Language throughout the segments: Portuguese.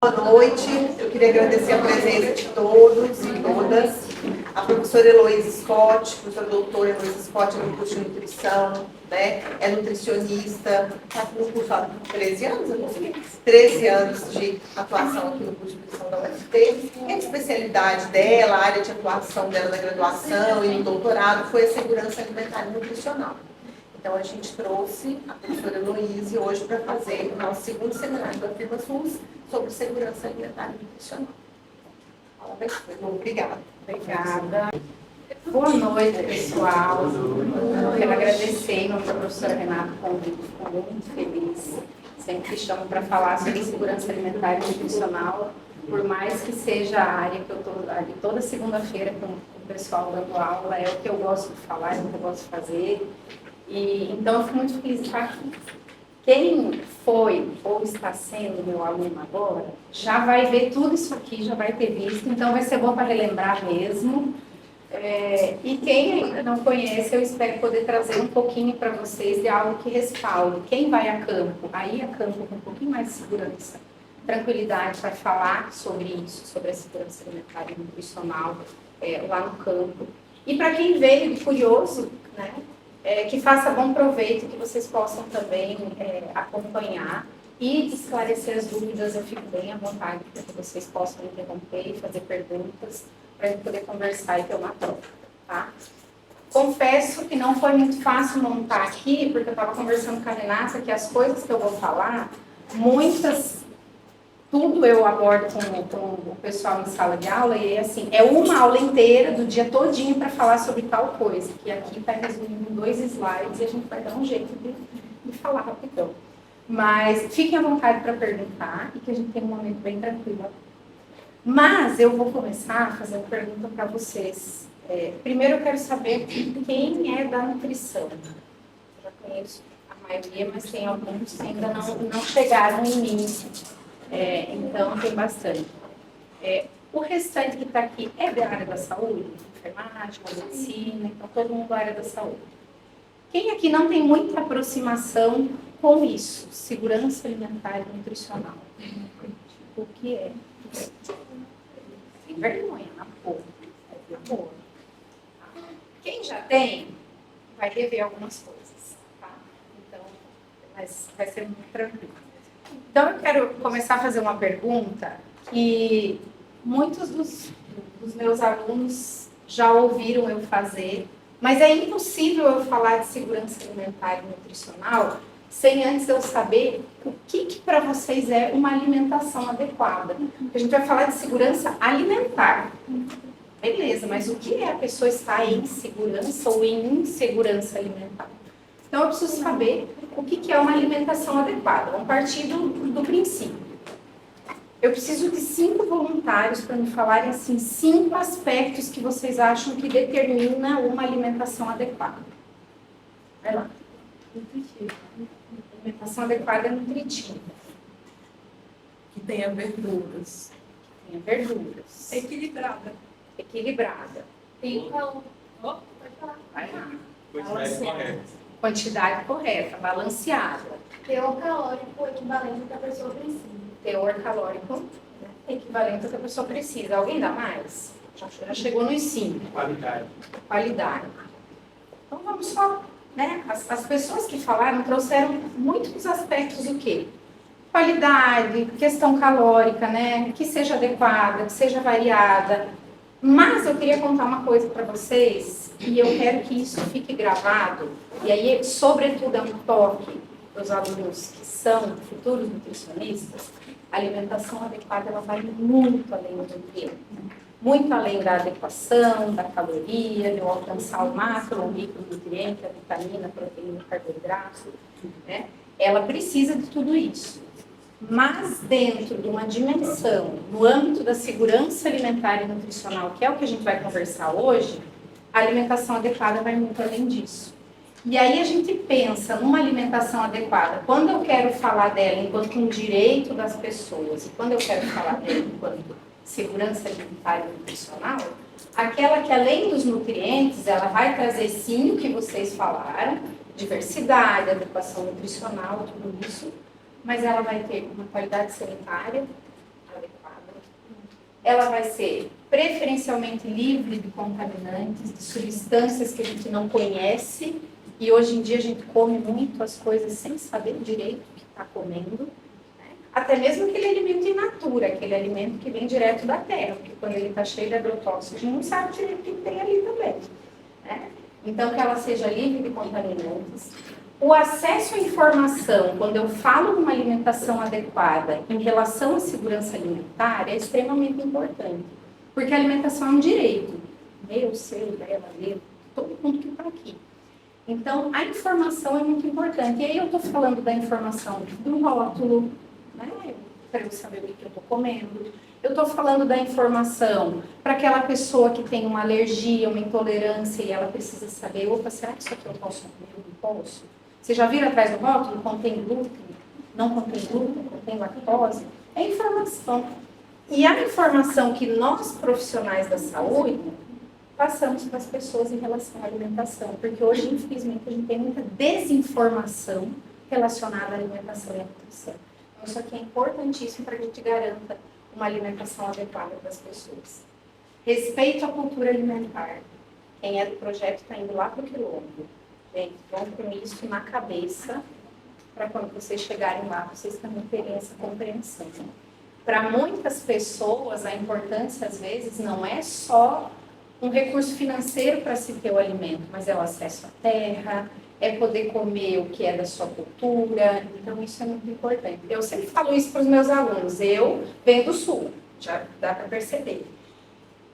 Boa noite, eu queria agradecer a presença de todos e todas. A professora Heloísa Scott, professora doutora Heloísa Scott é no curso de nutrição, né? É nutricionista, está no curso há 13 anos, eu consegui? 13 anos de atuação aqui no curso de nutrição da UFT. E a especialidade dela, a área de atuação dela na graduação e no doutorado foi a segurança alimentar e nutricional. Então, a gente trouxe a professora Heloísa hoje para fazer o nosso segundo seminário da Firma SUS sobre segurança alimentar e nutricional. Obrigada. Obrigada. Boa noite, pessoal. Quero agradecer em nome da professora Renata o convite, fico muito feliz. Sempre chamo para falar sobre segurança alimentar e nutricional, por mais que seja a área que eu estou ali toda segunda-feira com o pessoal dando aula, é o que eu gosto de falar, é o que eu gosto de fazer. E, então, eu fico muito feliz de estar aqui. Quem foi ou está sendo meu aluno agora, já vai ver tudo isso aqui, já vai ter visto, então vai ser bom para relembrar mesmo. E quem ainda não conhece, eu espero poder trazer um pouquinho para vocês de algo que respalde. Quem vai a campo, aí a campo com um pouquinho mais de segurança, tranquilidade para falar sobre isso, sobre a segurança alimentar e nutricional lá no campo. E para quem veio de curioso, né? Que faça bom proveito, que vocês possam também acompanhar e esclarecer as dúvidas. Eu fico bem à vontade para que vocês possam interromper e fazer perguntas para a gente poder conversar e ter uma troca, tá? Confesso que não foi muito fácil montar aqui, porque eu estava conversando com a Renata que as coisas que eu vou falar, tudo eu abordo com o pessoal em sala de aula e assim, é uma aula inteira do dia todinho para falar sobre tal coisa, que aqui está resumindo em 2 slides e a gente vai dar um jeito de falar rapidão. Mas fiquem à vontade para perguntar e que a gente tenha um momento bem tranquilo. Mas eu vou começar fazendo pergunta para vocês. Primeiro eu quero saber quem é da nutrição. Eu já conheço a maioria, mas tem alguns que ainda não chegaram em mim. Então, tem bastante. O restante que está aqui é da área da saúde? Enfermagem, medicina, então todo mundo da área da saúde. Quem aqui não tem muita aproximação com isso? Segurança alimentar e nutricional. O que é? Sem vergonha, na porra. Quem já tem, vai rever algumas coisas, tá? Então, mas vai ser muito tranquilo. Então, eu quero começar a fazer uma pergunta que muitos dos meus alunos já ouviram eu fazer, mas é impossível eu falar de segurança alimentar e nutricional sem antes eu saber o que para vocês é uma alimentação adequada. A gente vai falar de segurança alimentar. Beleza, mas o que é a pessoa estar em segurança ou em insegurança alimentar? Então, eu preciso saber o que é uma alimentação adequada. Vamos partir do princípio. Eu preciso de 5 voluntários para me falarem assim, 5 aspectos que vocês acham que determina uma alimentação adequada. Vai lá. Nutritiva. Alimentação adequada é nutritiva. Que tenha verduras. Que tenha verduras. Equilibrada. Equilibrada. Tem calor. Pode falar. Vai lá. Quantidade correta. Quantidade correta, balanceada. Teor calórico equivalente ao que a pessoa precisa. Teor calórico equivalente ao que a pessoa precisa. Alguém dá mais? Já chegou nos 5. Qualidade. Então vamos só, né? As pessoas que falaram trouxeram muitos aspectos do quê? Qualidade, questão calórica, né? Que seja adequada, que seja variada. Mas eu queria contar uma coisa para vocês e eu quero que isso fique gravado. E aí, sobretudo, é um toque para os alunos que são futuros nutricionistas. A alimentação adequada ela vai muito além do nutriente. Muito além da adequação, da caloria, de eu alcançar o macro, o micronutriente, a vitamina, a proteína, o carboidrato. Né? Ela precisa de tudo isso. Mas dentro de uma dimensão, no âmbito da segurança alimentar e nutricional, que é o que a gente vai conversar hoje, a alimentação adequada vai muito além disso. E aí a gente pensa numa alimentação adequada, quando eu quero falar dela enquanto um direito das pessoas, e quando eu quero falar dela enquanto segurança alimentar e nutricional, aquela que além dos nutrientes, ela vai trazer sim o que vocês falaram, diversidade, adequação nutricional, tudo isso, mas ela vai ter uma qualidade sanitária, ela ela vai ser preferencialmente livre de contaminantes, de substâncias que a gente não conhece, e hoje em dia a gente come muito as coisas sem saber direito o que está comendo, né? Até mesmo aquele alimento in natura, aquele alimento que vem direto da terra, porque quando ele está cheio de agrotóxicos, a gente não sabe direito o que tem ali também, né? Então, que ela seja livre de contaminantes. O acesso à informação, quando eu falo de uma alimentação adequada em relação à segurança alimentar, é extremamente importante. Porque a alimentação é um direito. Meu, seu, dela, dele, todo mundo que está aqui. Então, a informação é muito importante. E aí eu estou falando da informação do rótulo, né, para eu saber o que eu estou comendo. Eu estou falando da informação para aquela pessoa que tem uma alergia, uma intolerância, e ela precisa saber, opa, será que isso aqui eu posso comer? Eu não posso? Você já viram atrás do rótulo? Contém glúten? Não contém glúten? Contém lactose? É informação. E a informação que nós, profissionais da saúde, passamos para as pessoas em relação à alimentação. Porque hoje, infelizmente, a gente tem muita desinformação relacionada à alimentação e à nutrição. Então, isso aqui é importantíssimo para que a gente garanta uma alimentação adequada para as pessoas. Respeito à cultura alimentar. Quem é do projeto está indo lá para o quilômetro. Gente, vão com isso na cabeça, para quando vocês chegarem lá, vocês também terem essa compreensão. Para muitas pessoas, a importância, às vezes, não é só um recurso financeiro para se ter o alimento, mas é o acesso à terra, é poder comer o que é da sua cultura. Então, isso é muito importante. Eu sempre falo isso para os meus alunos. Eu venho do Sul, já dá para perceber.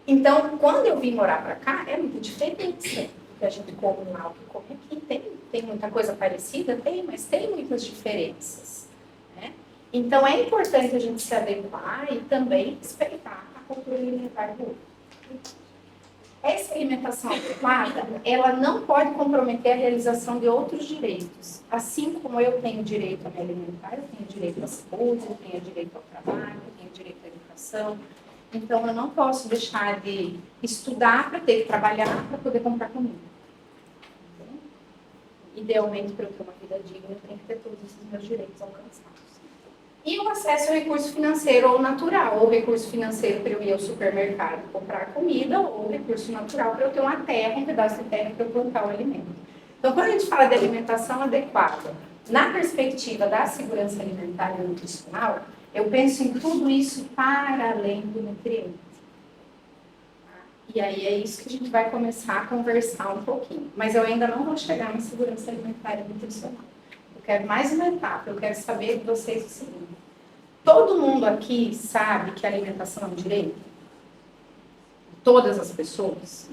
Então, quando eu vim morar para cá, é muito diferente. Que a gente come lá, o que come aqui, tem muita coisa parecida? Tem, mas tem muitas diferenças, né? Então, é importante a gente se adequar e também respeitar a cultura alimentar do outro. Essa alimentação adequada, ela não pode comprometer a realização de outros direitos. Assim como eu tenho direito a me alimentar, eu tenho direito à saúde, eu tenho direito ao trabalho, eu tenho direito à educação. Então, eu não posso deixar de estudar para ter que trabalhar para poder comprar comida. Idealmente, para eu ter uma vida digna, eu tenho que ter todos esses meus direitos alcançados. E o acesso ao recurso financeiro ou natural, ou recurso financeiro para eu ir ao supermercado comprar comida, ou recurso natural para eu ter uma terra, um pedaço de terra para eu plantar o alimento. Então, quando a gente fala de alimentação adequada, na perspectiva da segurança alimentar e nutricional, eu penso em tudo isso para além do nutriente. E aí é isso que a gente vai começar a conversar um pouquinho. Mas eu ainda não vou chegar na segurança alimentar e nutricional. Eu quero mais uma etapa, eu quero saber de vocês o seguinte. Todo mundo aqui sabe que a alimentação é um direito? Todas as pessoas?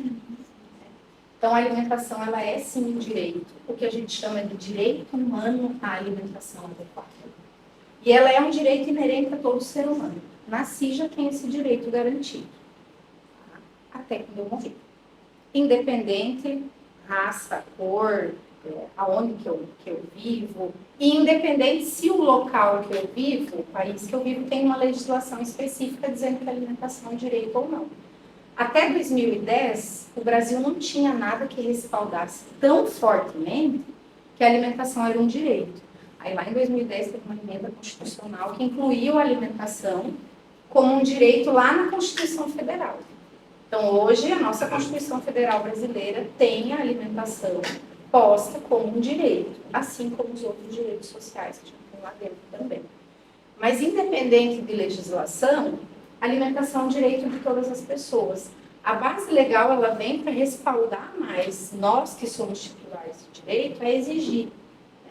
Então, a alimentação, ela é sim um direito. O que a gente chama de direito humano à alimentação adequada. E ela é um direito inerente a todo ser humano. Nasci já tem esse direito garantido. Até quando eu morrer. Independente, raça, cor, aonde que eu vivo, e independente se o local que eu vivo, o país que eu vivo, tem uma legislação específica dizendo que a alimentação é um direito ou não. Até 2010, o Brasil não tinha nada que respaldasse tão fortemente que a alimentação era um direito. Aí lá em 2010 teve uma emenda constitucional que incluiu a alimentação como um direito lá na Constituição Federal. Então hoje a nossa Constituição Federal brasileira tem a alimentação posta como um direito, assim como os outros direitos sociais que a gente tem lá dentro também. Mas independente de legislação, a alimentação é um direito de todas as pessoas. A base legal ela vem para respaldar mais nós que somos titulares de direito a exigir.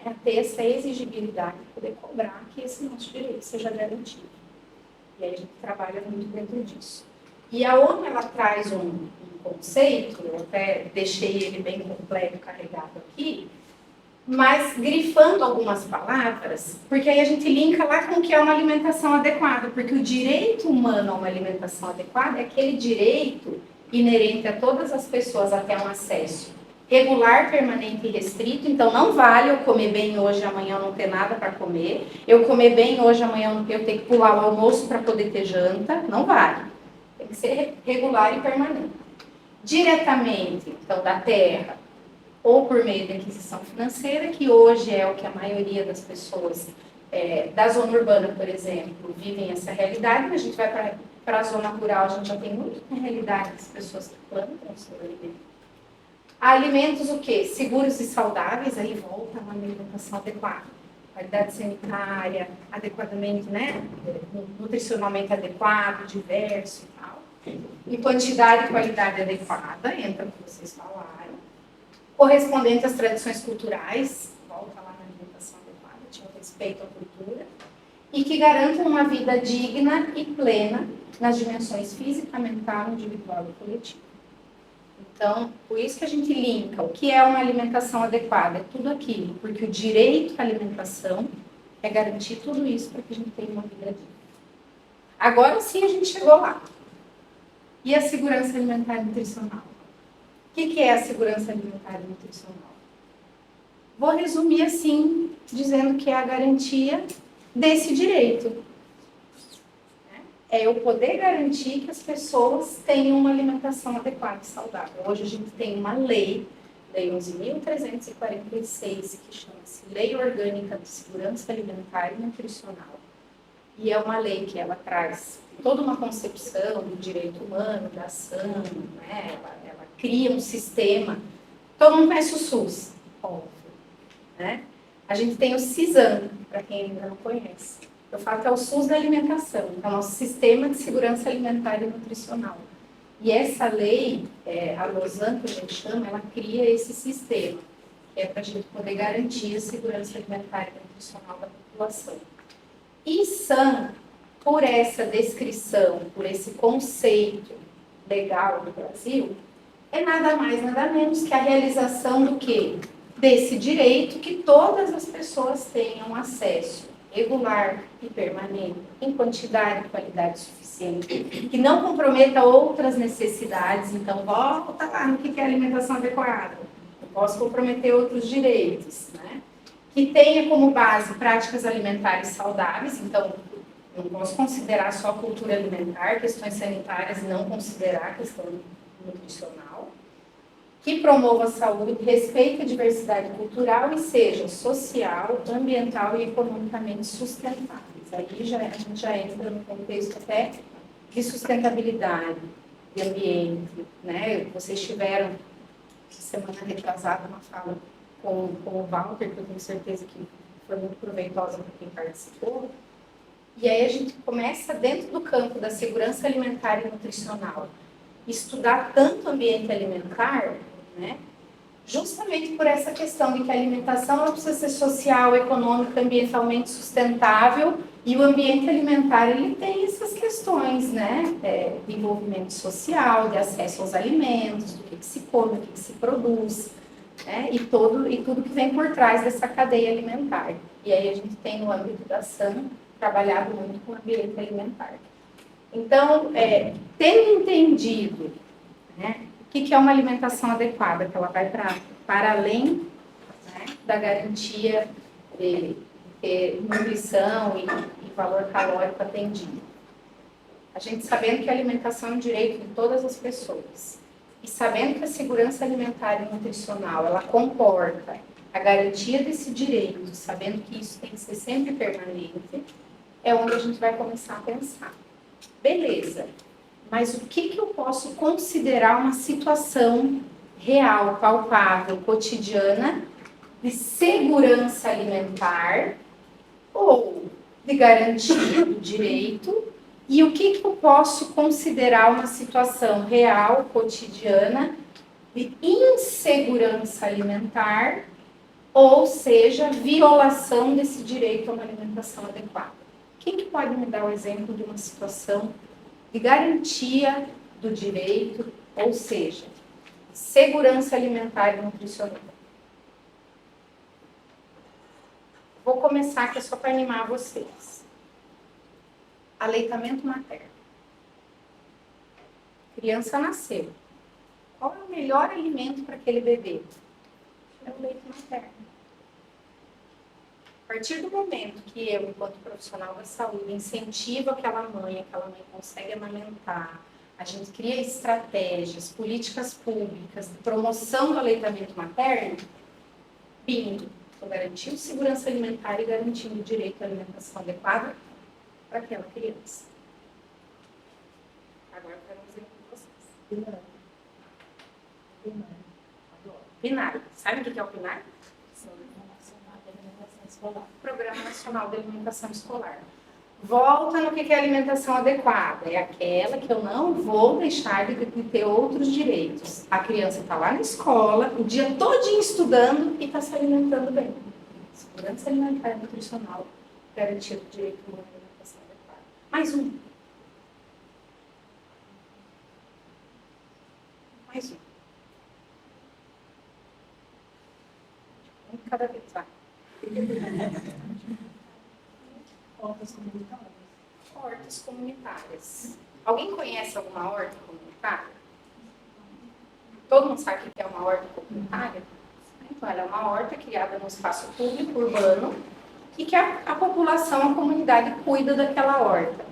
A ter essa exigibilidade, poder cobrar que esse nosso direito seja garantido. E aí a gente trabalha muito dentro disso. E a ONU, ela traz um conceito, eu até deixei ele bem completo, carregado aqui, mas grifando algumas palavras, porque aí a gente linka lá com o que é uma alimentação adequada, porque o direito humano a uma alimentação adequada é aquele direito inerente a todas as pessoas a ter um acesso regular, permanente e restrito. Então não vale eu comer bem hoje e amanhã eu não ter nada para comer, eu comer bem hoje e amanhã eu ter que pular o almoço para poder ter janta, não vale. Tem que ser regular e permanente. Diretamente, então, da terra, ou por meio da aquisição financeira, que hoje é o que a maioria das pessoas da zona urbana, por exemplo, vivem essa realidade, mas a gente vai para para a zona rural, a gente já tem muito na realidade as pessoas que plantam o seu alimento. Alimentos o quê? Seguros e saudáveis, aí volta uma alimentação adequada. Qualidade sanitária, adequadamente, né? Nutricionalmente adequado, diverso e tal. Em quantidade e qualidade adequada, entra o que vocês falaram. Correspondente às tradições culturais, volta lá na alimentação adequada, tinha respeito à cultura. E que garantam uma vida digna e plena nas dimensões física, mental, individual e coletiva. Então, por isso que a gente linka o que é uma alimentação adequada, é tudo aquilo, porque o direito à alimentação é garantir tudo isso para que a gente tenha uma vida digna. Agora sim a gente chegou lá. E a segurança alimentar e nutricional? O que é a segurança alimentar e nutricional? Vou resumir assim, dizendo que é a garantia desse direito. É eu poder garantir que as pessoas tenham uma alimentação adequada e saudável. Hoje a gente tem uma lei, Lei 11.346, que chama-se Lei Orgânica de Segurança Alimentar e Nutricional. E é uma lei que ela traz toda uma concepção do direito humano, da ação, né? Ela cria um sistema. Todo mundo conhece o SUS, óbvio, né? A gente tem o CISAM, para quem ainda não conhece. Eu falo que é o SUS da alimentação, é o nosso Sistema de Segurança Alimentar e Nutricional. E essa lei, a LOSAN, que a gente chama, ela cria esse sistema, que é para a gente poder garantir a segurança alimentar e nutricional da população. E SAM, por essa descrição, por esse conceito legal do Brasil, é nada mais, nada menos que a realização do quê? Desse direito que todas as pessoas tenham acesso regular e permanente, em quantidade e qualidade suficiente, que não comprometa outras necessidades. Então, volta lá no que é alimentação adequada. Não posso comprometer outros direitos, né? Que tenha como base práticas alimentares saudáveis. Então, não posso considerar só cultura alimentar, questões sanitárias e não considerar a questão nutricional. Que promova a saúde, respeite a diversidade cultural e seja social, ambiental e economicamente sustentáveis. Aí a gente já entra no contexto até de sustentabilidade, de ambiente, né? Vocês tiveram, semana retrasada, uma fala com o Walter, que eu tenho certeza que foi muito proveitosa para quem participou. E aí a gente começa dentro do campo da segurança alimentar e nutricional, estudar tanto o ambiente alimentar, né? Justamente por essa questão de que a alimentação ela precisa ser social, econômica, ambientalmente sustentável, e o ambiente alimentar ele tem essas questões, né? De envolvimento social, de acesso aos alimentos, do que se come, do que se produz, né? E tudo que vem por trás dessa cadeia alimentar. E aí a gente tem no âmbito da SAM trabalhado muito com o ambiente alimentar. Então, tendo entendido, né, o que é uma alimentação adequada, que ela vai para além, né, da garantia de nutrição e valor calórico atendido. A gente sabendo que a alimentação é um direito de todas as pessoas e sabendo que a segurança alimentar e nutricional ela comporta a garantia desse direito, sabendo que isso tem que ser sempre permanente, é onde a gente vai começar a pensar. Beleza, mas o que eu posso considerar uma situação real, palpável, cotidiana, de segurança alimentar ou de garantia do direito, e o que eu posso considerar uma situação real, cotidiana, de insegurança alimentar, ou seja, violação desse direito a uma alimentação adequada. Quem que pode me dar o exemplo de uma situação de garantia do direito, ou seja, segurança alimentar e nutricional? Vou começar, que é só para animar vocês. Aleitamento materno. Criança nasceu. Qual é o melhor alimento para aquele bebê? É o leite materno. A partir do momento que eu, enquanto profissional da saúde, incentivo aquela mãe consegue amamentar, a gente cria estratégias, políticas públicas de promoção do aleitamento materno, bingo, estou garantindo segurança alimentar e garantindo o direito à alimentação adequada para aquela criança. Agora eu quero um exemplo de vocês. PNAE. Sabe o que é o PNAE? Programa Nacional de Alimentação Escolar. Volta no que é alimentação adequada. É aquela que eu não vou deixar de ter outros direitos. A criança está lá na escola, o dia todinho estudando e está se alimentando bem. Segurança alimentar e nutricional garantido o direito a uma alimentação adequada. Mais um. Mais um. Um de cada vez, vai. Hortas comunitárias. Hortas comunitárias. Alguém conhece alguma horta comunitária? Todo mundo sabe o que é uma horta comunitária? Então, ela é uma horta criada no espaço público urbano e que a população, a comunidade cuida daquela horta.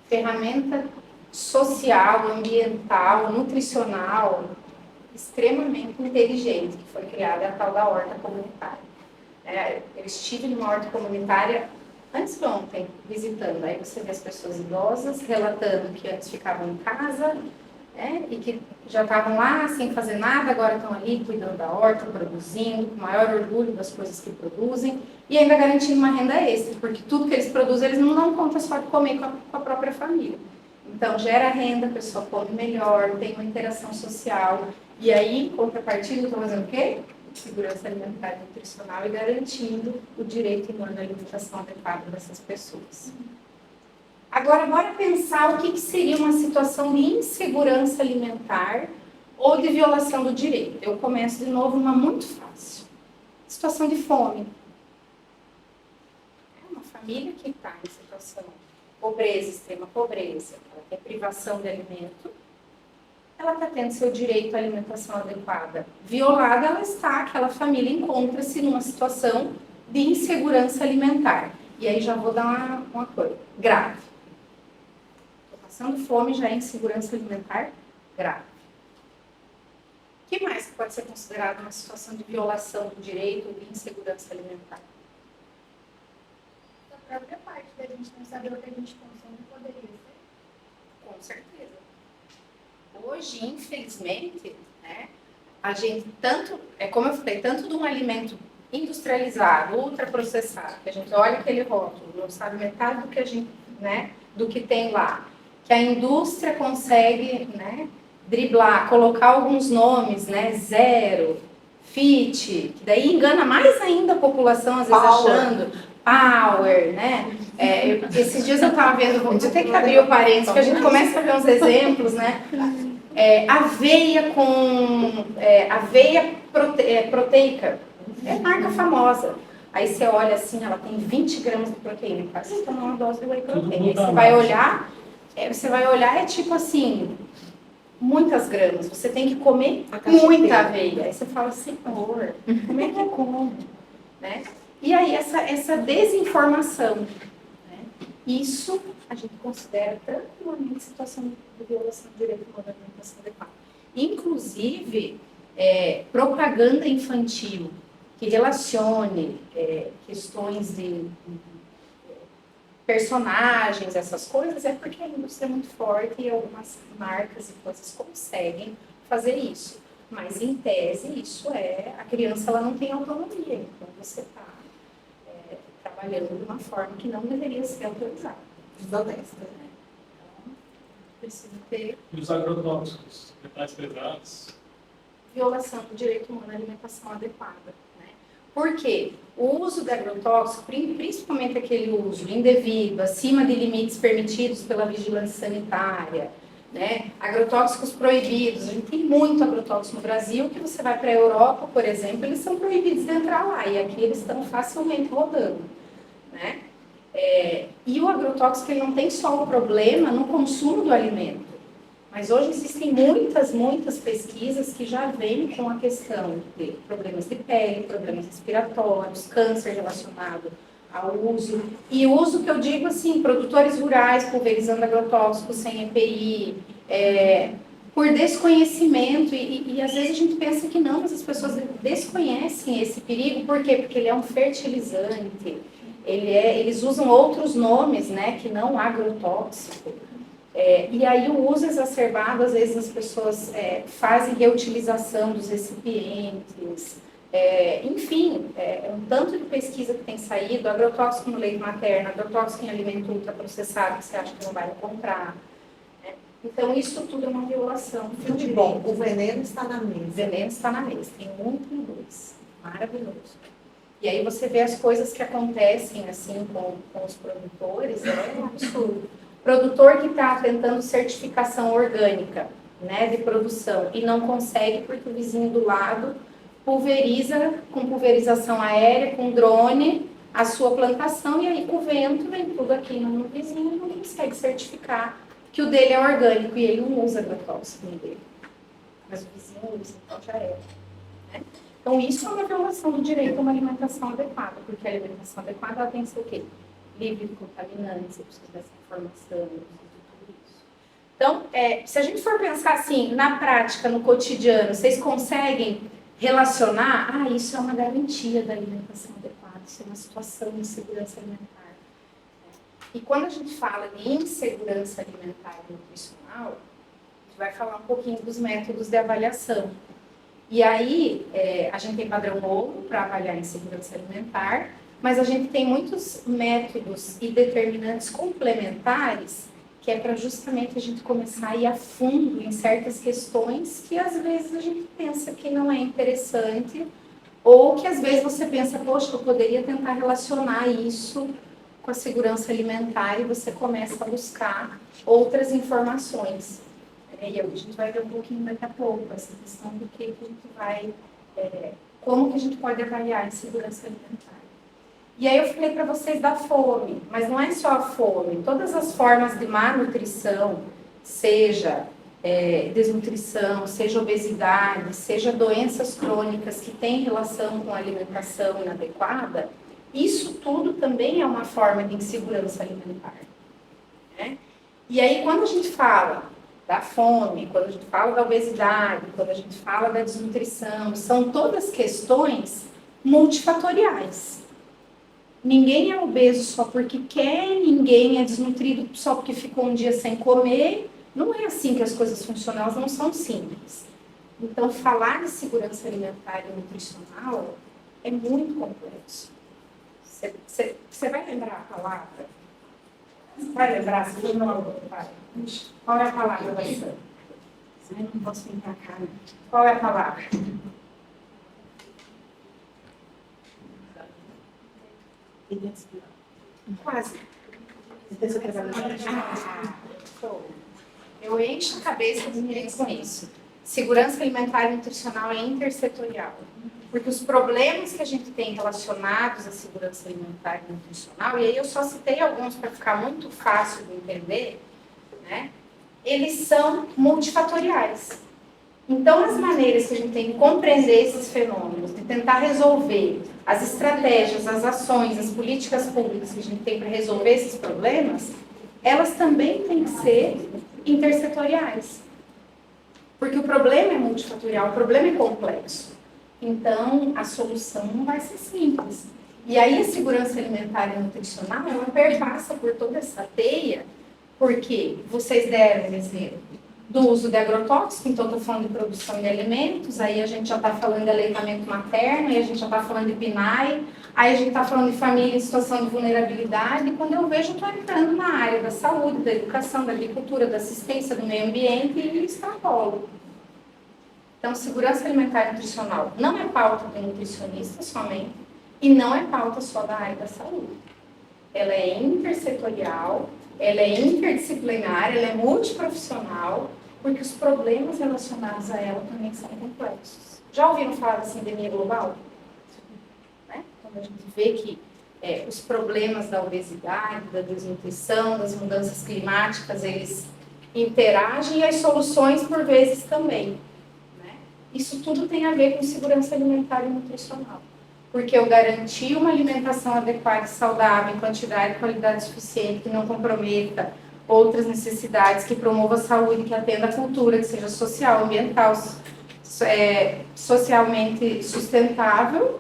Ferramenta social, ambiental, nutricional, extremamente inteligente, que foi criada a tal da horta comunitária. Eu estive numa horta comunitária antes de ontem, visitando. Aí você vê as pessoas idosas relatando que antes ficavam em casa, e que já estavam lá sem fazer nada, agora estão ali cuidando da horta, produzindo, com maior orgulho das coisas que produzem, e ainda garantindo uma renda extra, porque tudo que eles produzem, eles não dão conta só de comer com a própria família. Então, gera renda, a pessoa come melhor, tem uma interação social, e aí, em contrapartida, eu estou fazendo o quê? Segurança alimentar e nutricional e garantindo o direito à alimentação adequada dessas pessoas. Agora, bora pensar o que seria uma situação de insegurança alimentar ou de violação do direito. Eu começo de novo uma muito fácil. Situação de fome. É uma família que está em situação de pobreza, extrema pobreza, ela tem privação de alimento, ela está tendo seu direito à alimentação adequada violada, ela está, aquela família encontra-se numa situação de insegurança alimentar. E aí já vou dar uma coisa grave. Estou passando fome, já é insegurança alimentar grave. O que mais pode ser considerado uma situação de violação do direito ou de insegurança alimentar? A própria parte da gente não saber o que a gente consome poderia ser. Com certeza. Hoje, infelizmente, a gente tanto, como eu falei, tanto de um alimento industrializado, ultraprocessado, que a gente olha aquele rótulo, não sabe metade do que a gente, do que tem lá, que a indústria consegue, driblar, colocar alguns nomes, zero, fit, que daí engana mais ainda a população, às vezes achando power, esses dias eu estava vendo, vou ter que abrir o parênteses, que a gente começa a ver uns exemplos, aveia com aveia proteica, é marca famosa. Aí você olha assim, ela tem 20 gramas de proteína, quase você toma uma dose de whey protein. Aí você vai olhar, é tipo assim, muitas gramas, você tem que comer muita aveia. Aí você fala, Senhor, como é que como? E aí essa desinformação, isso a gente considera tranquilamente situação de violação do direito à alimentação adequada. Inclusive, propaganda infantil que relacione questões de personagens, essas coisas, é porque a indústria é muito forte e algumas marcas e coisas conseguem fazer isso. Mas, em tese, a criança ela não tem autonomia, então você está trabalhando de uma forma que não deveria ser autorizada. Desonesta. Então, precisa ter... E os agrotóxicos, metais pesados? Violação do direito humano à alimentação adequada. Por quê? O uso de agrotóxico, principalmente aquele uso indevido, acima de limites permitidos pela vigilância sanitária, agrotóxicos proibidos, a gente tem muito agrotóxico no Brasil, que você vai para a Europa, por exemplo, eles são proibidos de entrar lá, e aqui eles estão facilmente rodando. E o agrotóxico ele não tem só o problema no consumo do alimento, mas hoje existem muitas pesquisas que já vêm com a questão de problemas de pele, problemas respiratórios, câncer relacionado ao uso. E o uso que eu digo assim, produtores rurais pulverizando agrotóxicos sem EPI, por desconhecimento, e às vezes a gente pensa que não, mas as pessoas desconhecem esse perigo, por quê? Porque ele é um fertilizante, eles usam outros nomes, que não agrotóxico. E aí o uso exacerbado, às vezes as pessoas fazem reutilização dos recipientes, enfim, um tanto de pesquisa que tem saído, agrotóxico no leite materno, agrotóxico em alimento ultraprocessado, que você acha que não vai encontrar. Então, isso tudo é uma violação. Tudo de bom, o veneno está na O mesa. veneno está na mesa, tem um e dois. Maravilhoso. E aí você vê as coisas que acontecem assim com os produtores, é um absurdo. Produtor que está tentando certificação orgânica, né, de produção e não consegue porque o vizinho do lado pulveriza com pulverização aérea, com drone, a sua plantação e aí o vento vem tudo aqui no vizinho e não consegue certificar que o dele é orgânico e ele não usa agrotóxico no dele. Mas o vizinho usa, então já era. Né? Então isso é uma violação do direito a uma alimentação adequada, porque a alimentação adequada ela tem que ser o quê? Livre de contaminantes, eu preciso dessa informação, eu preciso de tudo isso. Então, se a gente for pensar assim, na prática, no cotidiano, vocês conseguem relacionar, isso é uma garantia da alimentação adequada, isso é uma situação de segurança alimentar. E quando a gente fala de insegurança alimentar e nutricional, a gente vai falar um pouquinho dos métodos de avaliação. E aí, a gente tem padrão ouro para avaliar a insegurança alimentar, mas a gente tem muitos métodos e determinantes complementares que é para justamente a gente começar a ir a fundo em certas questões que às vezes a gente pensa que não é interessante ou que às vezes você pensa, poxa, eu poderia tentar relacionar isso com a segurança alimentar e você começa a buscar outras informações. E a gente vai ver um pouquinho daqui a pouco essa questão do que a gente vai, como que a gente pode avaliar a insegurança alimentar. E aí eu falei para vocês da fome, mas não é só a fome, todas as formas de má nutrição, seja desnutrição, seja obesidade, seja doenças crônicas que têm relação com a alimentação inadequada, isso tudo também é uma forma de insegurança alimentar. Né? E aí quando a gente fala da fome, quando a gente fala da obesidade, quando a gente fala da desnutrição, são todas questões multifatoriais. Ninguém é obeso só porque quer, ninguém é desnutrido só porque ficou um dia sem comer. Não é assim que as coisas funcionam, elas não são simples. Então, falar de segurança alimentar e nutricional é muito complexo. Você vai lembrar a palavra? Você vai lembrar? Se não, vai. Qual é a palavra, Vassana? Eu não posso vir para cá. Né? Qual é a palavra? Quase. Eu encho a cabeça dos meninos com isso. Segurança alimentar e nutricional é intersetorial. Porque os problemas que a gente tem relacionados à segurança alimentar e nutricional, e aí eu só citei alguns para ficar muito fácil de entender, né? Eles são multifatoriais. Então, as maneiras que a gente tem de compreender esses fenômenos, de tentar resolver as estratégias, as ações, as políticas públicas que a gente tem para resolver esses problemas, elas também têm que ser intersetoriais. Porque o problema é multifatorial, o problema é complexo. Então, a solução não vai ser simples. E aí, a segurança alimentar e nutricional, ela perpassa por toda essa teia, porque vocês deram um exemplo do uso de agrotóxico, então estou falando de produção de alimentos, aí a gente já está falando de aleitamento materno, aí a gente já está falando de PNAE, aí a gente está falando de família em situação de vulnerabilidade, e quando eu vejo, eu estou entrando na área da saúde, da educação, da agricultura, da assistência, do meio ambiente e extrapolo. Então, segurança alimentar e nutricional não é pauta do nutricionista somente, e não é pauta só da área da saúde. Ela é intersetorial, ela é interdisciplinar, ela é multiprofissional, porque os problemas relacionados a ela também são complexos. Já ouviram falar da sindemia global? Né? Quando a gente vê que os problemas da obesidade, da desnutrição, das mudanças climáticas, eles interagem e as soluções, por vezes, também. Né? Isso tudo tem a ver com segurança alimentar e nutricional. Porque eu garanti uma alimentação adequada e saudável, em quantidade e qualidade suficiente, que não comprometa outras necessidades, que promova a saúde, que atenda a cultura, que seja social, ambiental, socialmente sustentável,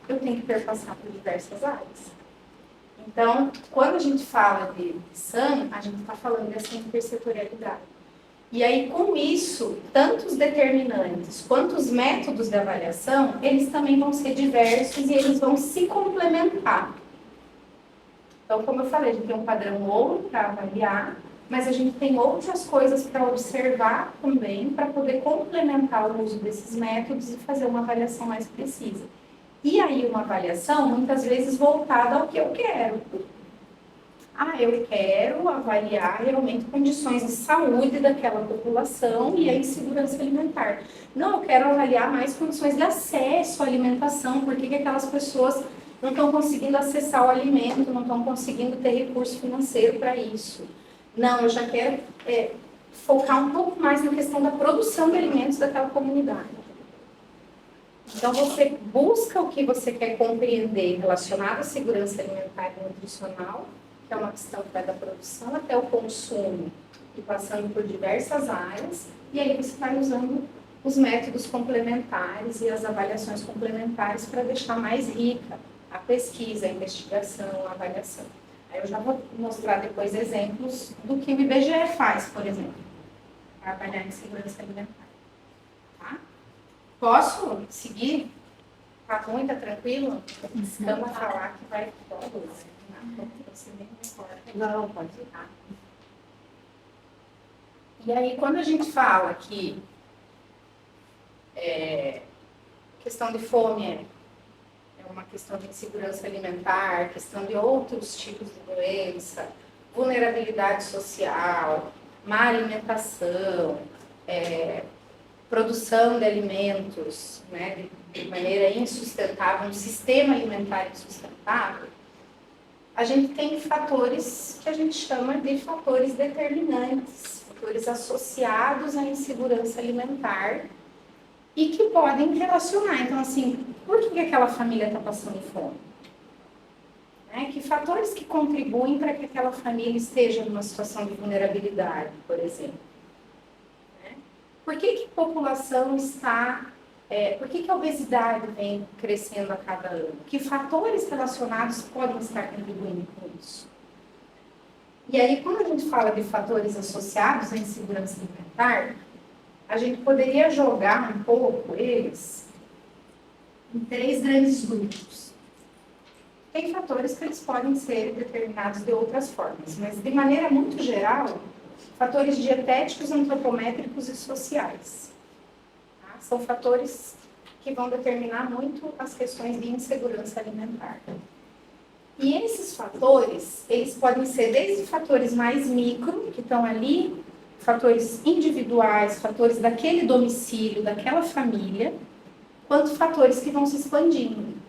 eu tenho que perpassar por diversas áreas. Então, quando a gente fala de SAM, a gente está falando dessa intersetorialidade. E aí, com isso, tanto os determinantes quanto os métodos de avaliação, eles também vão ser diversos e eles vão se complementar. Então, como eu falei, a gente tem um padrão ouro para avaliar, mas a gente tem outras coisas para observar também, para poder complementar o uso desses métodos e fazer uma avaliação mais precisa. E aí, uma avaliação, muitas vezes, voltada ao que eu quero. Eu quero avaliar realmente condições de saúde daquela população e a insegurança alimentar. Não, eu quero avaliar mais condições de acesso à alimentação, porque aquelas pessoas não estão conseguindo acessar o alimento, não estão conseguindo ter recurso financeiro para isso. Não, eu já quero focar um pouco mais na questão da produção de alimentos daquela comunidade. Então, você busca o que você quer compreender relacionado à segurança alimentar e nutricional, que é uma questão que vai da produção até o consumo, e passando por diversas áreas, e aí você vai usando os métodos complementares e as avaliações complementares para deixar mais rica a pesquisa, a investigação, a avaliação. Aí eu já vou mostrar depois exemplos do que o IBGE faz, por exemplo, para avaliar a insegurança alimentar. Tá? Posso seguir? Tá ruim, tá tranquilo? Vamos falar que vai ficar luz. Não, pode ir. E aí, quando a gente fala que questão de fome é uma questão de insegurança alimentar, questão de outros tipos de doença, vulnerabilidade social, má alimentação, produção de alimentos, né, de maneira insustentável, um sistema alimentar insustentável, a gente tem fatores que a gente chama de fatores determinantes, fatores associados à insegurança alimentar e que podem relacionar. Então, assim, por que aquela família está passando fome? Que fatores que contribuem para que aquela família esteja numa situação de vulnerabilidade, por exemplo? Por que a população está... por que a obesidade vem crescendo a cada ano? Que fatores relacionados podem estar contribuindo com isso? E aí, quando a gente fala de fatores associados à insegurança alimentar, a gente poderia jogar um pouco eles em 3 grandes grupos. Tem fatores que eles podem ser determinados de outras formas, mas de maneira muito geral, fatores dietéticos, antropométricos e sociais. Tá? São fatores que vão determinar muito as questões de insegurança alimentar. E esses fatores, eles podem ser desde fatores mais micro, que estão ali, fatores individuais, fatores daquele domicílio, daquela família, quanto fatores que vão se expandindo.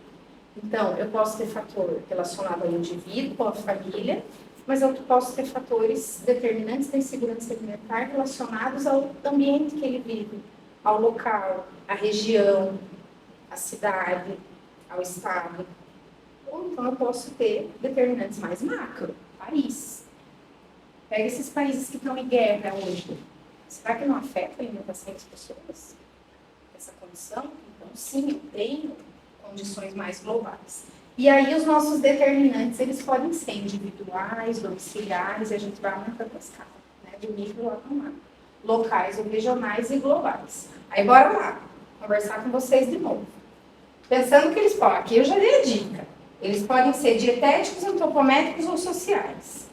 Então, eu posso ter fator relacionado ao indivíduo, à família, mas eu posso ter fatores determinantes da insegurança alimentar relacionados ao ambiente que ele vive, ao local, à região, à cidade, ao estado. Ou então eu posso ter determinantes mais macro, país. Pega esses países que estão em guerra hoje. Será que não afeta a alimentação das pessoas? Essa condição? Então, sim, eu tenho condições mais globais. E aí os nossos determinantes, eles podem ser individuais, domiciliares, e a gente vai aumentando a escala, né, de micro a macro. Locais ou regionais e globais. Aí bora lá, conversar com vocês de novo. Pensando que eles podem, aqui eu já dei a dica, eles podem ser dietéticos, antropométricos ou sociais.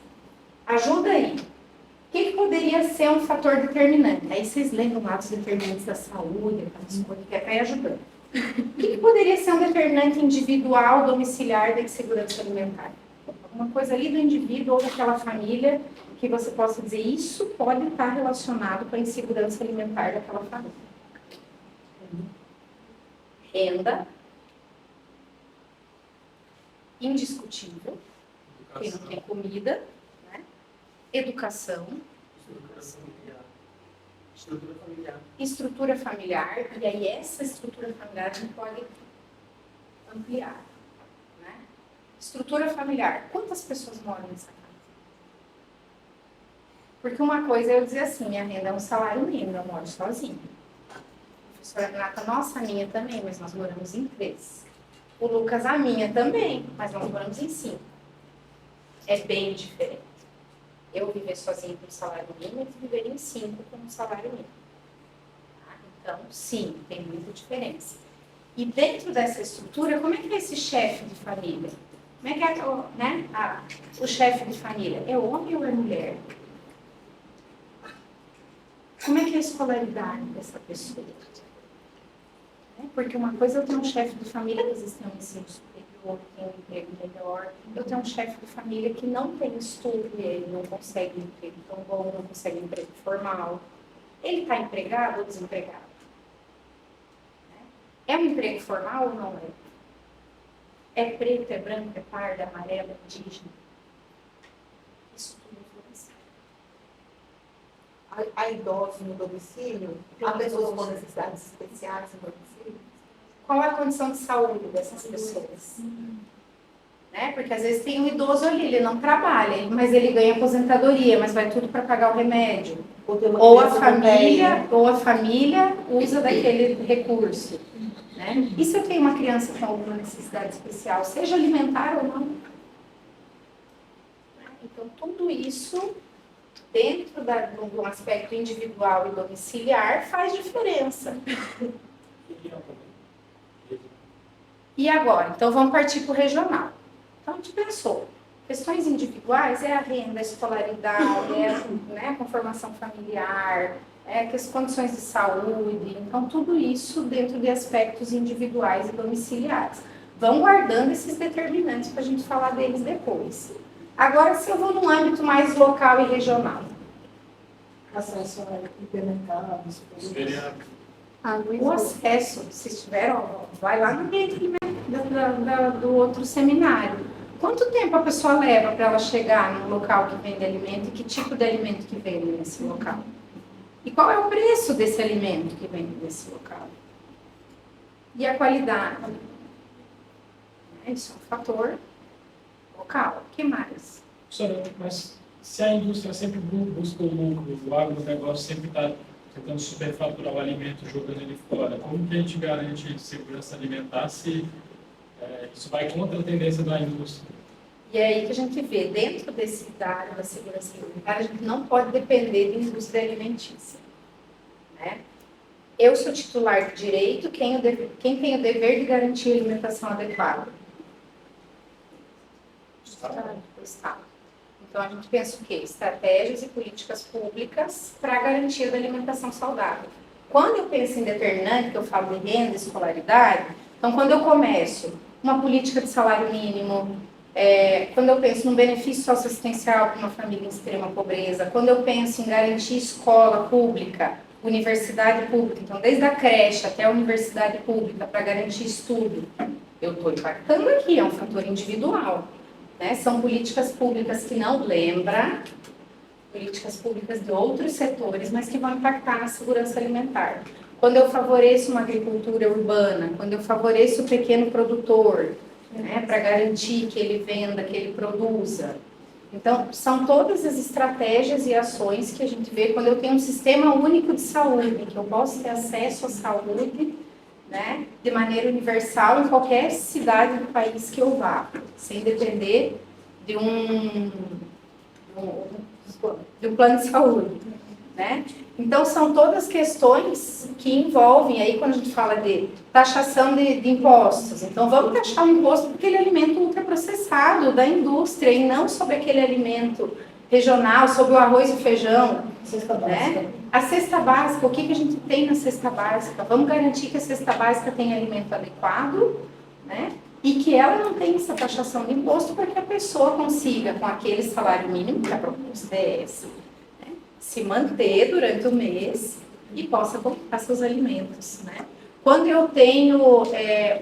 Ajuda aí. O que poderia ser um fator determinante? Aí vocês lembram lá dos determinantes da saúde, aquelas coisas que é para ir ajudando. O que poderia ser um determinante individual, domiciliar da insegurança alimentar? Alguma coisa ali do indivíduo ou daquela família que você possa dizer, isso pode estar relacionado com a insegurança alimentar daquela família. Renda. Indiscutível. Quem não tem comida. Né? Educação. Estrutura familiar. Estrutura familiar, e aí essa estrutura familiar a gente pode ampliar. Né? Estrutura familiar, quantas pessoas moram nessa casa? Porque uma coisa é eu dizer assim, minha renda é um salário mínimo, eu moro sozinha. A professora Renata, nossa, a minha também, mas nós moramos em 3. O Lucas, a minha também, mas nós moramos em 5. É bem diferente. Eu viver sozinha com salário mínimo e viver em 5 com um salário mínimo. Tá? Então, sim, tem muita diferença. E dentro dessa estrutura, como é que é esse chefe de família? Como é que é, né? O chefe de família? É homem ou é mulher? Como é que é a escolaridade dessa pessoa? Porque uma coisa é eu ter um chefe de família que às vezes tem um ensino superior, tem um emprego melhor. Eu tenho um chefe de família que não tem estudo, ele não consegue um emprego tão bom, não consegue um emprego formal. Ele está empregado ou desempregado? É um emprego formal ou não é? É preto, é branco, é pardo, é amarelo, é indígena? Isso tudo influencia. Há idosos no domicílio? Há pessoas com necessidades especiais no domicílio? Qual é a condição de saúde dessas pessoas? Né? Porque às vezes tem um idoso ali, ele não trabalha, mas ele ganha aposentadoria, mas vai tudo para pagar o remédio. Ou a família usa daquele recurso. Né? E se eu tenho uma criança com alguma necessidade especial, seja alimentar ou não? Então, tudo isso, dentro de um aspecto individual e domiciliar, faz diferença. E agora? Então, vamos partir para o regional. Então, a gente pensou, questões individuais é a renda, a escolaridade, é a conformação familiar, as condições de saúde. Então, tudo isso dentro de aspectos individuais e domiciliares. Vão guardando esses determinantes para a gente falar deles depois. Agora, se eu vou num âmbito mais local e regional. Acesso a hipermercados. O acesso, se estiver, vai lá no ambiente do outro seminário. Quanto tempo a pessoa leva para ela chegar num local que vende alimento e que tipo de alimento que vende nesse local? E qual é o preço desse alimento que vende nesse local? E a qualidade? Isso é um fator local. O que mais? Professora, mas se a indústria sempre busca o lucro, o agronegócio sempre está tentando superfaturar o alimento, jogando ele fora, como que a gente garante segurança alimentar se isso vai contra a tendência da indústria? E é aí que a gente vê, dentro desse área da segurança alimentar, a gente não pode depender de indústria alimentícia. Né? Eu sou titular de direito, quem tem o dever de garantir a alimentação adequada? O Estado. Então, a gente pensa o quê? Estratégias e políticas públicas para a garantia da alimentação saudável. Quando eu penso em determinante, que eu falo de renda e escolaridade, então, quando eu começo uma política de salário mínimo, quando eu penso num benefício socioassistencial para uma família em extrema pobreza, quando eu penso em garantir escola pública, universidade pública, então, desde a creche até a universidade pública, para garantir estudo, eu estou impactando aqui, é um fator individual. Né? São políticas públicas que não lembram, políticas públicas de outros setores, mas que vão impactar na segurança alimentar. Quando eu favoreço uma agricultura urbana, quando eu favoreço o pequeno produtor, né, para garantir que ele venda, que ele produza. Então, são todas as estratégias e ações que a gente vê quando eu tenho um sistema único de saúde, que eu posso ter acesso à saúde, né, de maneira universal em qualquer cidade do país que eu vá, sem depender de um plano de saúde, né? Então, são todas questões que envolvem, aí quando a gente fala de taxação de impostos, então vamos taxar o imposto por aquele alimento ultraprocessado da indústria e não sobre aquele alimento regional, sobre o arroz e o feijão, né? A cesta básica, o que a gente tem na cesta básica? Vamos garantir que a cesta básica tenha alimento adequado, né? E que ela não tenha essa taxação de imposto para que a pessoa consiga, com aquele salário mínimo, que a proposta é essa, né? Se manter durante o mês e possa comprar seus alimentos, né? Quando eu tenho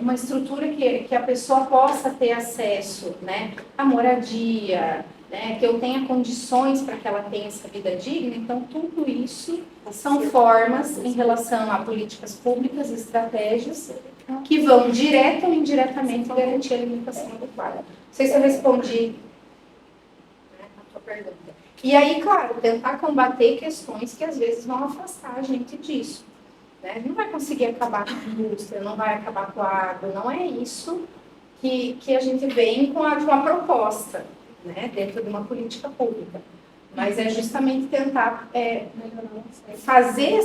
uma estrutura que a pessoa possa ter acesso, né, à moradia, né, que eu tenha condições para que ela tenha essa vida digna, então tudo isso são formas em relação a políticas públicas, estratégias, que vão direta ou indiretamente garantir a alimentação adequada. Não sei se eu respondi a tua pergunta. E aí, claro, tentar combater questões que às vezes vão afastar a gente disso. Né? Não vai conseguir acabar com a indústria, não vai acabar com a água, não é isso que a gente vem com a proposta. né, dentro de uma política pública. Mas é justamente tentar fazer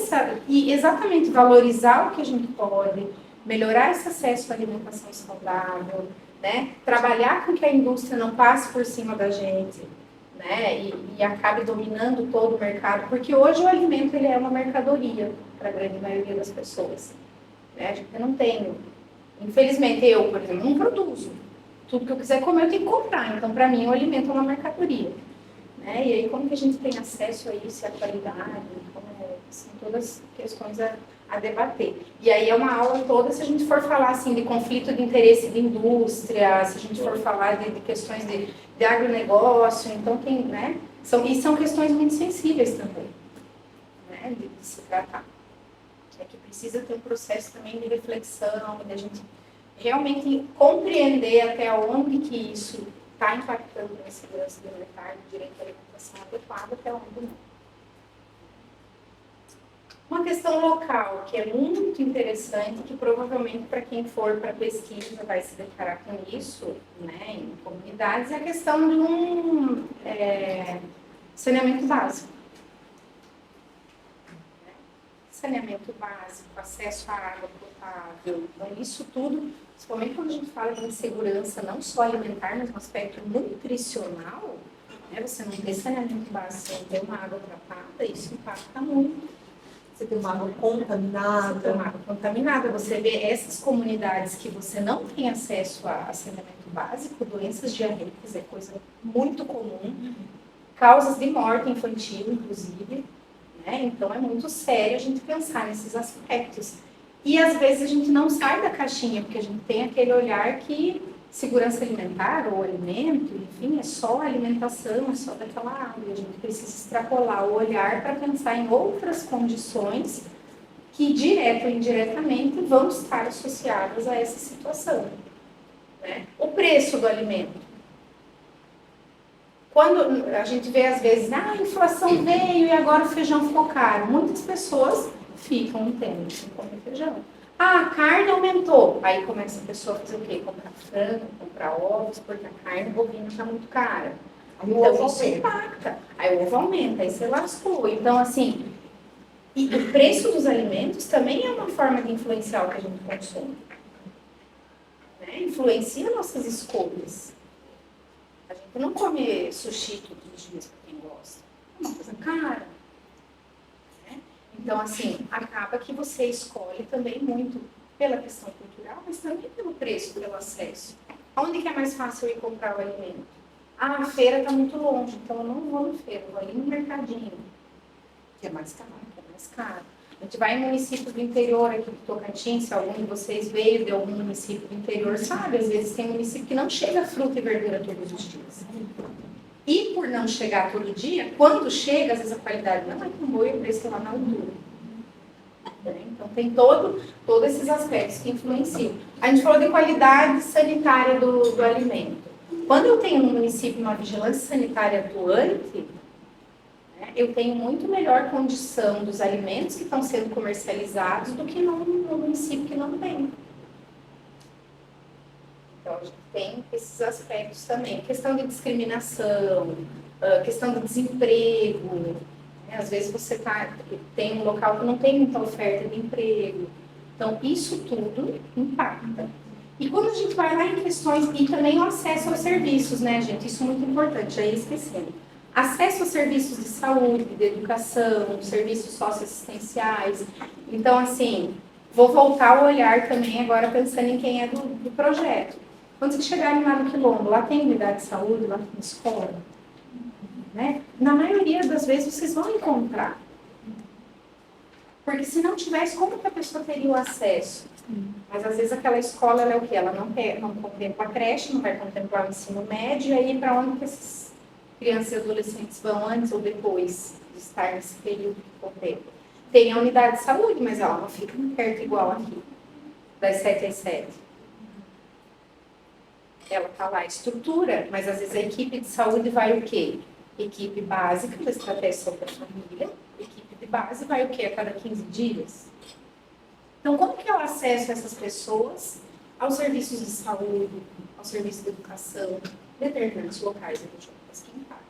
e exatamente valorizar o que a gente pode, melhorar esse acesso à alimentação saudável, né, trabalhar com que a indústria não passe por cima da gente, né, e acabe dominando todo o mercado, porque hoje o alimento ele é uma mercadoria para a grande maioria das pessoas. Né? A gente não tem, infelizmente eu, por exemplo, não produzo. Tudo que eu quiser comer eu tenho que comprar, então para mim o alimento é uma mercadoria. Né? E aí como que a gente tem acesso a isso, a qualidade, são todas questões a debater. E aí é uma aula toda se a gente for falar assim, de conflito de interesse de indústria, se a gente for falar de questões de agronegócio, então tem, né? São questões muito sensíveis também, né? De se tratar. É que precisa ter um processo também de reflexão, de a gente realmente compreender até onde que isso está impactando na segurança alimentar, no direito à alimentação adequada, até onde não. Uma questão local, que é muito interessante, que provavelmente para quem for para pesquisa vai se deparar com isso, né, em comunidades, é a questão de um saneamento básico. Saneamento básico, acesso à água potável, então isso tudo, principalmente quando a gente fala de insegurança, não só alimentar, mas no aspecto nutricional, né, você não ter saneamento básico, você não ter uma água tratada, isso impacta muito. Você tem uma água contaminada. Você tem uma água contaminada. Você vê essas comunidades que você não tem acesso a saneamento básico, doenças diarreicas é coisa muito comum, causas de morte infantil, inclusive. Né? Então é muito sério a gente pensar nesses aspectos. E às vezes a gente não sai da caixinha, porque a gente tem aquele olhar que segurança alimentar ou alimento, enfim, é só alimentação, é só daquela água. A gente precisa extrapolar o olhar para pensar em outras condições que, direto ou indiretamente, vão estar associadas a essa situação. Né? O preço do alimento. Quando a gente vê, às vezes, a inflação veio e agora o feijão ficou caro. Muitas pessoas ficam um tempo sem comer feijão. A carne aumentou. Aí começa a pessoa a fazer o quê? Comprar frango, comprar ovos, porque a carne bovina está muito cara. Aí o ovo isso impacta. Aí o ovo aumenta, aí você lascou. Então, assim, e o preço dos alimentos também é uma forma de influenciar o que a gente consome. Né? Influencia nossas escolhas. A gente não come sushi todos os dias para quem gosta. É uma coisa cara. Então, assim, acaba que você escolhe também muito pela questão cultural, mas também pelo preço, pelo acesso. Onde que é mais fácil eu ir comprar o alimento? Ah, a feira está muito longe, então eu não vou na feira, eu vou ali no mercadinho, que é mais caro, A gente vai em municípios do interior aqui do Tocantins, se algum de vocês veio de algum município do interior, sabe? Às vezes tem município que não chega fruta e verdura todos os dias. E por não chegar todo dia, quando chega, às vezes a qualidade não é tão boa e o preço é lá na altura. Então tem todos esses aspectos que influenciam. A gente falou de qualidade sanitária do alimento. Quando eu tenho no município uma vigilância sanitária atuante, né, eu tenho muito melhor condição dos alimentos que estão sendo comercializados do que no município que não tem. Então, a gente tem esses aspectos também. Questão de discriminação, questão de desemprego. Né? Às vezes você tem um local que não tem muita oferta de emprego. Então, isso tudo impacta. E quando a gente vai lá em questões, e também o acesso aos serviços, né, gente? Isso é muito importante, já ia esquecendo. Acesso aos serviços de saúde, de educação, serviços socioassistenciais. Então, assim, vou voltar o olhar também agora pensando em quem é do projeto. Quando vocês chegarem lá no Quilombo, lá tem unidade de saúde, lá tem escola. Né? Na maioria das vezes vocês vão encontrar. Porque se não tivesse, como que a pessoa teria o acesso? Mas às vezes aquela escola, ela é o quê? Ela não contempla a creche, não vai contemplar o ensino médio, e aí para onde que essas crianças e adolescentes vão antes ou depois de estar nesse período que contempla? Tem a unidade de saúde, mas ela não fica perto igual aqui, das 7 às 7. Ela está lá, estrutura, mas às vezes a equipe de saúde vai o quê? Equipe básica da estratégia sobre a família, equipe de base vai o quê? A cada 15 dias. Então, como que é o acesso a essas pessoas aos serviços de saúde, aos serviços de educação? determinantes locais e regionais que impactam.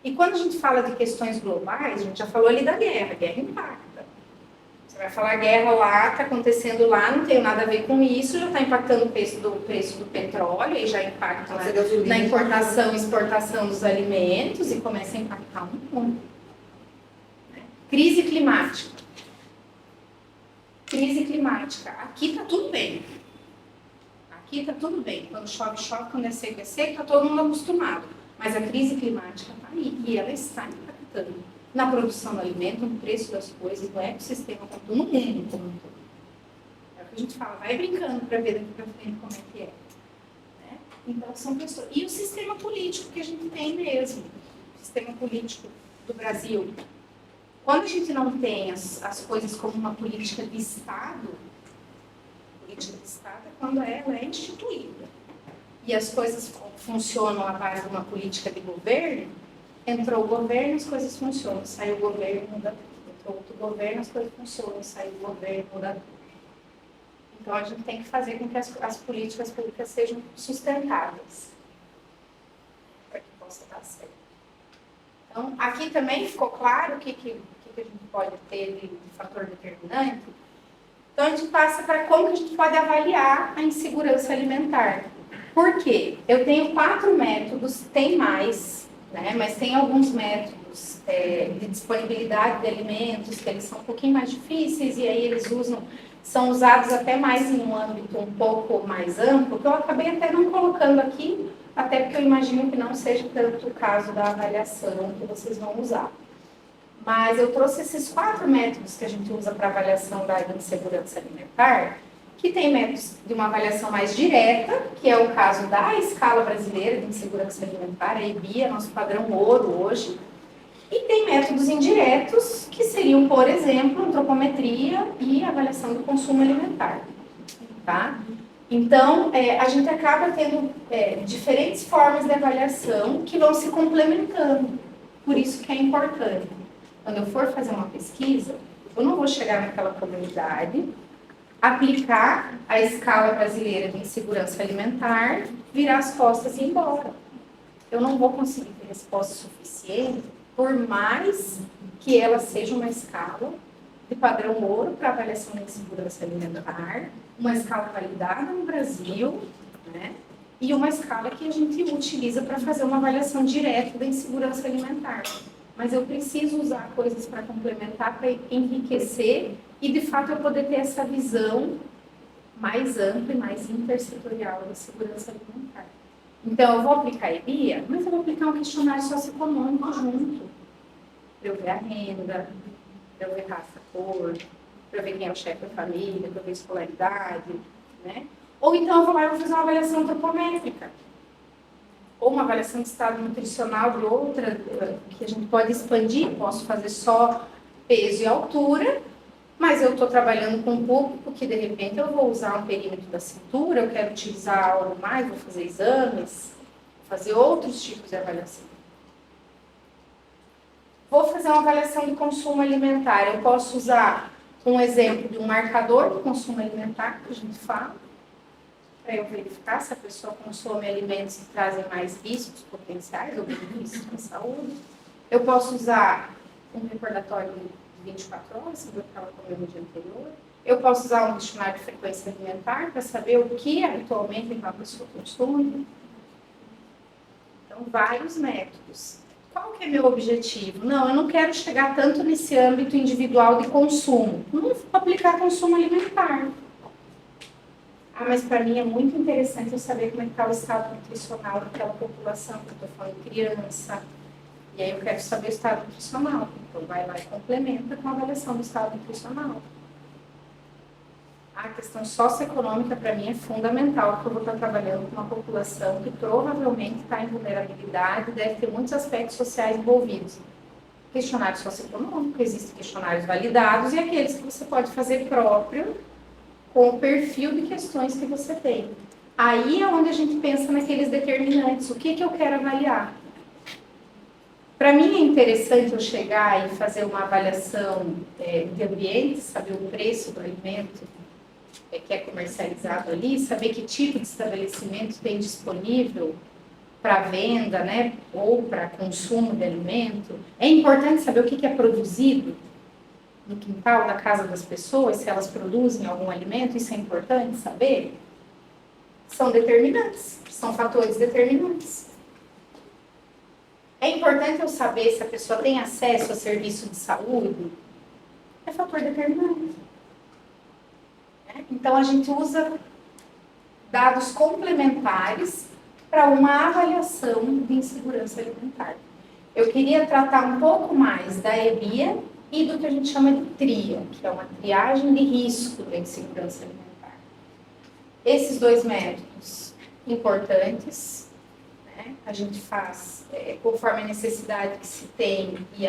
E quando a gente fala de questões globais, a gente já falou ali da guerra, a guerra impacta. Você vai falar guerra lá, está acontecendo lá, não tem nada a ver com isso, já está impactando o preço do petróleo, e já impacta na importação e exportação dos alimentos, e começa a impactar um mundo. Crise climática. Crise climática. Aqui está tudo bem. Aqui está tudo bem. Quando chove, chove. Quando é seco, está todo mundo acostumado. Mas a crise climática está aí e ela está impactando na produção do alimento, no preço das coisas, no ecossistema, no mundo como um todo. É o que a gente fala. Vai brincando para ver daqui para frente como é que é. Né? Então, são pessoas. E o sistema político que a gente tem mesmo. O sistema político do Brasil. Quando a gente não tem as coisas como uma política de Estado, política de Estado é quando ela é instituída. E as coisas funcionam à base de uma política de governo, entrou o governo, as coisas funcionam. Saiu o governo, muda tudo. Entrou outro governo, as coisas funcionam. Saiu o governo, muda tudo. Então, a gente tem que fazer com que as políticas públicas sejam sustentáveis para que possa dar certo. Então, aqui também ficou claro o que a gente pode ter de fator determinante. Então, a gente passa para como que a gente pode avaliar a insegurança alimentar. Por quê? Eu tenho 4 métodos, tem mais, né? Mas tem alguns métodos de disponibilidade de alimentos que eles são um pouquinho mais difíceis e aí eles são usados até mais em um âmbito um pouco mais amplo, que eu acabei até não colocando aqui, até porque eu imagino que não seja tanto o caso da avaliação que vocês vão usar. Mas eu trouxe esses 4 métodos que a gente usa para avaliação da insegurança alimentar, que tem métodos de uma avaliação mais direta, que é o caso da Escala Brasileira de Insegurança Alimentar, a EBIA, nosso padrão ouro hoje, e tem métodos indiretos, que seriam, por exemplo, antropometria e avaliação do consumo alimentar. Tá? Então, a gente acaba tendo diferentes formas de avaliação que vão se complementando, por isso que é importante. Quando eu for fazer uma pesquisa, eu não vou chegar naquela comunidade, aplicar a Escala Brasileira de Insegurança Alimentar, virar as costas e ir embora. Eu não vou conseguir ter resposta suficiente, por mais que ela seja uma escala de padrão ouro para avaliação da insegurança alimentar, uma escala validada no Brasil, né? E uma escala que a gente utiliza para fazer uma avaliação direta da insegurança alimentar. Mas eu preciso usar coisas para complementar, para enriquecer e, de fato, eu poder ter essa visão mais ampla e mais intersetorial da segurança alimentar. Então, eu vou aplicar a EBIA, mas eu vou aplicar um questionário socioeconômico junto. Para eu ver a renda, para eu ver raça, cor, para eu ver quem é o chefe da família, para eu ver escolaridade, né? Ou então eu vou lá e vou fazer uma avaliação antropométrica. Ou uma avaliação de estado nutricional de outra, que a gente pode expandir, posso fazer só peso e altura, mas eu estou trabalhando com um público que, de repente, eu vou usar um perímetro da cintura, eu quero utilizar algo mais, vou fazer exames, vou fazer outros tipos de avaliação. Vou fazer uma avaliação de consumo alimentar. Eu posso usar um exemplo de um marcador de consumo alimentar, que a gente fala, para eu verificar se a pessoa consome alimentos que trazem mais riscos potenciais ou benefícios para a saúde. Eu posso usar um recordatório de 24 horas, saber o que ela comeu no dia anterior. Eu posso usar um dicionário de frequência alimentar para saber o que habitualmente uma pessoa consome. Então, vários métodos. Qual que é meu objetivo? Não, eu não quero chegar tanto nesse âmbito individual de consumo. Não vou aplicar consumo alimentar. Ah, mas para mim é muito interessante eu saber como é que está o estado nutricional daquela população, que eu estou falando de criança. E aí eu quero saber o estado nutricional. Então vai lá e complementa com a avaliação do estado nutricional. A questão socioeconômica para mim é fundamental, porque eu vou estar trabalhando com uma população que provavelmente está em vulnerabilidade, deve ter muitos aspectos sociais envolvidos. Questionário socioeconômico, existem questionários validados e aqueles que você pode fazer próprio com o perfil de questões que você tem. Aí é onde a gente pensa naqueles determinantes, o que eu quero avaliar. Para mim é interessante eu chegar e fazer uma avaliação de ambiente, saber o preço do alimento que é comercializado ali, saber que tipo de estabelecimento tem disponível para venda, né, ou para consumo de alimento, é importante saber o que é produzido no quintal da casa das pessoas, se elas produzem algum alimento, isso é importante saber? São determinantes, são fatores determinantes. É importante eu saber se a pessoa tem acesso a serviço de saúde, é fator determinante. Então, a gente usa dados complementares para uma avaliação de insegurança alimentar. Eu queria tratar um pouco mais da EBIA e do que a gente chama de TRIA, que é uma triagem de risco da insegurança alimentar. Esses dois métodos importantes, né, a gente faz conforme a necessidade que se tem e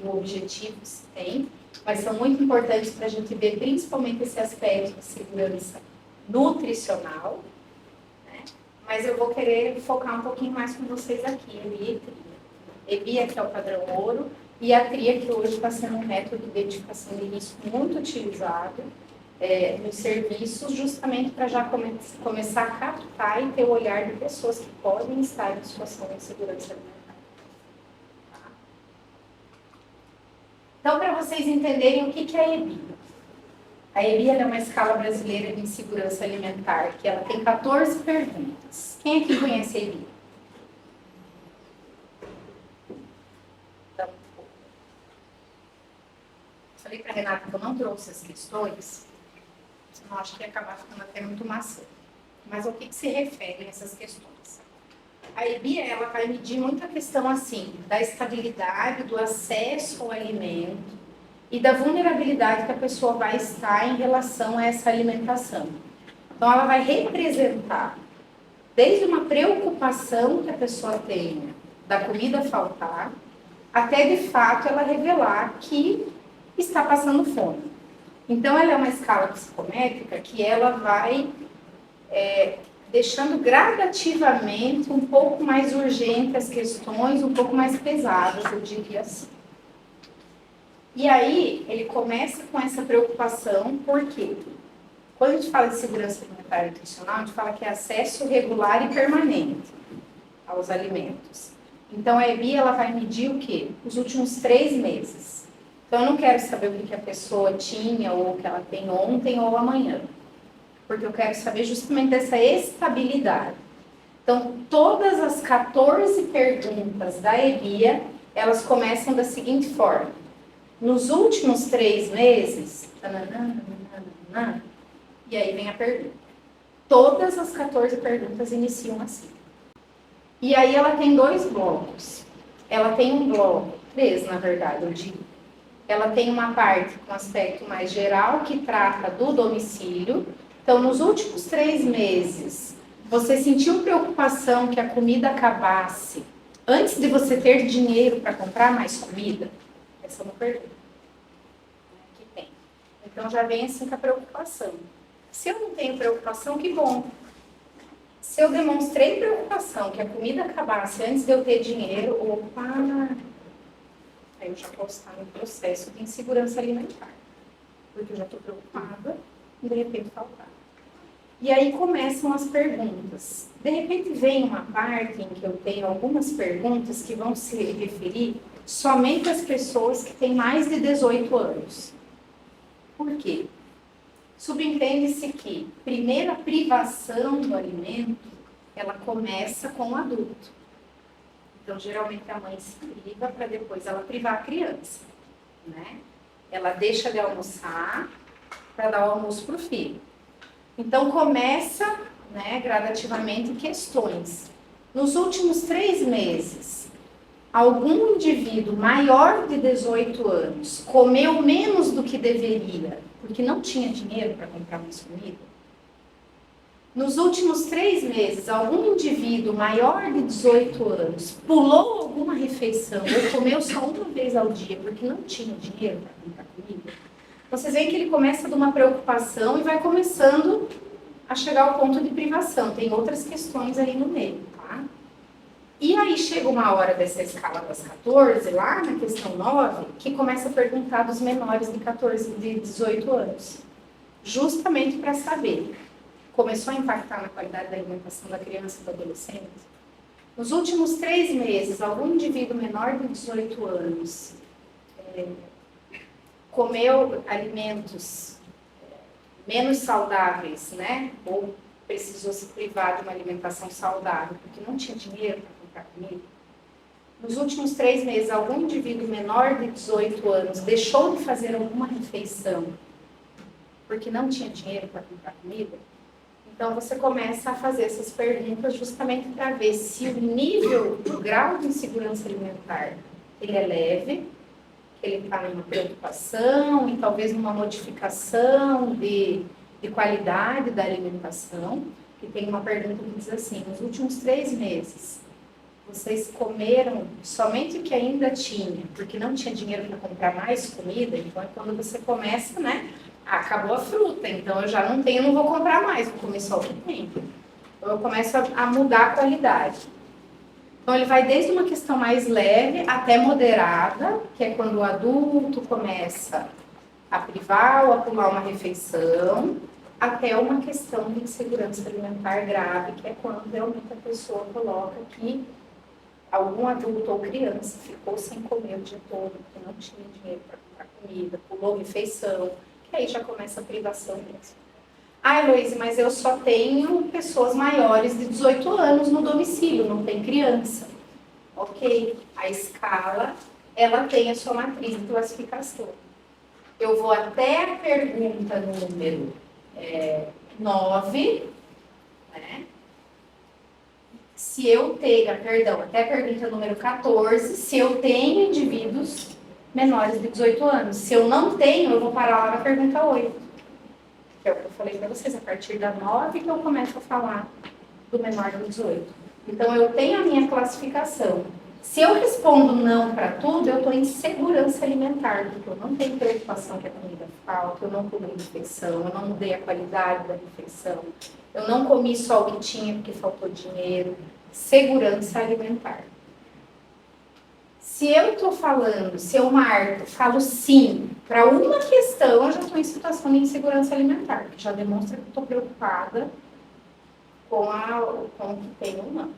o objetivo que se tem, mas são muito importantes para a gente ver principalmente esse aspecto de segurança nutricional, né? Mas eu vou querer focar um pouquinho mais com vocês aqui, EBIA e TRIA. EBIA, que é o padrão ouro, e a TRIA, que hoje está sendo um método de identificação de risco muito utilizado nos serviços, justamente para já começar a captar e ter o olhar de pessoas que podem estar em situação de insegurança alimentar. Então, para vocês entenderem o que é a EBIA. A EBIA é uma escala brasileira de insegurança alimentar, que ela tem 14 perguntas. Quem aqui conhece a EBIA? Então, falei para a Renata que eu não trouxe as questões, senão acho que ia acabar ficando até muito maçante. Mas ao que se referem essas questões? A EBIA, ela vai medir muita questão assim, da estabilidade, do acesso ao alimento e da vulnerabilidade que a pessoa vai estar em relação a essa alimentação. Então, ela vai representar desde uma preocupação que a pessoa tenha da comida faltar, até de fato ela revelar que está passando fome. Então, ela é uma escala psicométrica que ela vai deixando gradativamente um pouco mais urgente as questões, um pouco mais pesadas, eu diria assim. E aí, ele começa com essa preocupação, por quê? Quando a gente fala de segurança alimentar e nutricional, a gente fala que é acesso regular e permanente aos alimentos. Então, a EBIA, ela vai medir o quê? Os últimos 3 meses. Então, eu não quero saber o que a pessoa tinha, ou o que ela tem ontem ou amanhã. Porque eu quero saber justamente dessa estabilidade. Então, todas as 14 perguntas da EBIA, elas começam da seguinte forma. Nos últimos 3 meses, e aí vem a pergunta. Todas as 14 perguntas iniciam assim. E aí ela tem 2 blocos. Ela tem um bloco, 3 na verdade, eu digo. Ela tem uma parte com aspecto mais geral, que trata do domicílio. Então, nos últimos 3 meses, você sentiu preocupação que a comida acabasse antes de você ter dinheiro para comprar mais comida? Essa é uma pergunta que tem. Então, já vem assim com a preocupação. Se eu não tenho preocupação, que bom. Se eu demonstrei preocupação que a comida acabasse antes de eu ter dinheiro, opa, aí eu já posso estar no processo de insegurança alimentar. Porque eu já estou preocupada e de repente faltar. E aí começam as perguntas. De repente vem uma parte em que eu tenho algumas perguntas que vão se referir somente às pessoas que têm mais de 18 anos. Por quê? Subentende-se que a primeira privação do alimento, ela começa com o adulto. Então, geralmente a mãe se priva para depois ela privar a criança, né? Ela deixa de almoçar para dar o almoço para o filho. Então, começa, né, gradativamente questões. Nos últimos 3 meses, algum indivíduo maior de 18 anos comeu menos do que deveria, porque não tinha dinheiro para comprar mais comida? Nos últimos 3 meses, algum indivíduo maior de 18 anos pulou alguma refeição ou comeu só uma vez ao dia porque não tinha dinheiro para comprar comida? Vocês veem que ele começa de uma preocupação e vai começando a chegar ao ponto de privação. Tem outras questões aí no meio, tá? E aí chega uma hora dessa escala das 14, lá na questão 9, que começa a perguntar dos menores de 18 anos. Justamente para saber, começou a impactar na qualidade da alimentação da criança e do adolescente? Nos últimos 3 meses, algum indivíduo menor de 18 anos comeu alimentos menos saudáveis, né? Ou precisou se privar de uma alimentação saudável porque não tinha dinheiro para comprar comida. Nos últimos 3 meses, algum indivíduo menor de 18 anos deixou de fazer alguma refeição porque não tinha dinheiro para comprar comida. Então, você começa a fazer essas perguntas justamente para ver se o nível, o grau de insegurança alimentar, ele é leve, ele está numa preocupação e talvez numa modificação de qualidade da alimentação. E tem uma pergunta que diz assim: nos últimos 3 meses, vocês comeram somente o que ainda tinha, porque não tinha dinheiro para comprar mais comida? Então, é quando você começa, né? Acabou a fruta, então eu já não tenho, não vou comprar mais, vou comer só o que tem. Então, eu começo a mudar a qualidade. Então, ele vai desde uma questão mais leve até moderada, que é quando o adulto começa a privar ou a pular uma refeição, até uma questão de insegurança alimentar grave, que é quando realmente a pessoa coloca que algum adulto ou criança ficou sem comer o dia todo, porque não tinha dinheiro para comprar comida, pulou refeição, que aí já começa a privação mesmo. Ah, Heloísa, mas eu só tenho pessoas maiores de 18 anos no domicílio, não tem criança. Ok, a escala, ela tem a sua matriz de classificação. Eu vou até a pergunta número 9, né? Se eu tenho, até a pergunta número 14, se eu tenho indivíduos menores de 18 anos. Se eu não tenho, eu vou parar lá na pergunta 8. Que é o que eu falei para vocês, a partir da 9 que eu começo a falar do menor de 18. Então, eu tenho a minha classificação. Se eu respondo não para tudo, eu estou em segurança alimentar, porque eu não tenho preocupação que a comida falta, eu não comi refeição, eu não mudei a qualidade da refeição, eu não comi só o que tinha porque faltou dinheiro. Segurança alimentar. Se eu estou falando, se eu marco, falo sim para uma questão, eu já estou em situação de insegurança alimentar, que já demonstra que eu estou preocupada com o que tem ou não.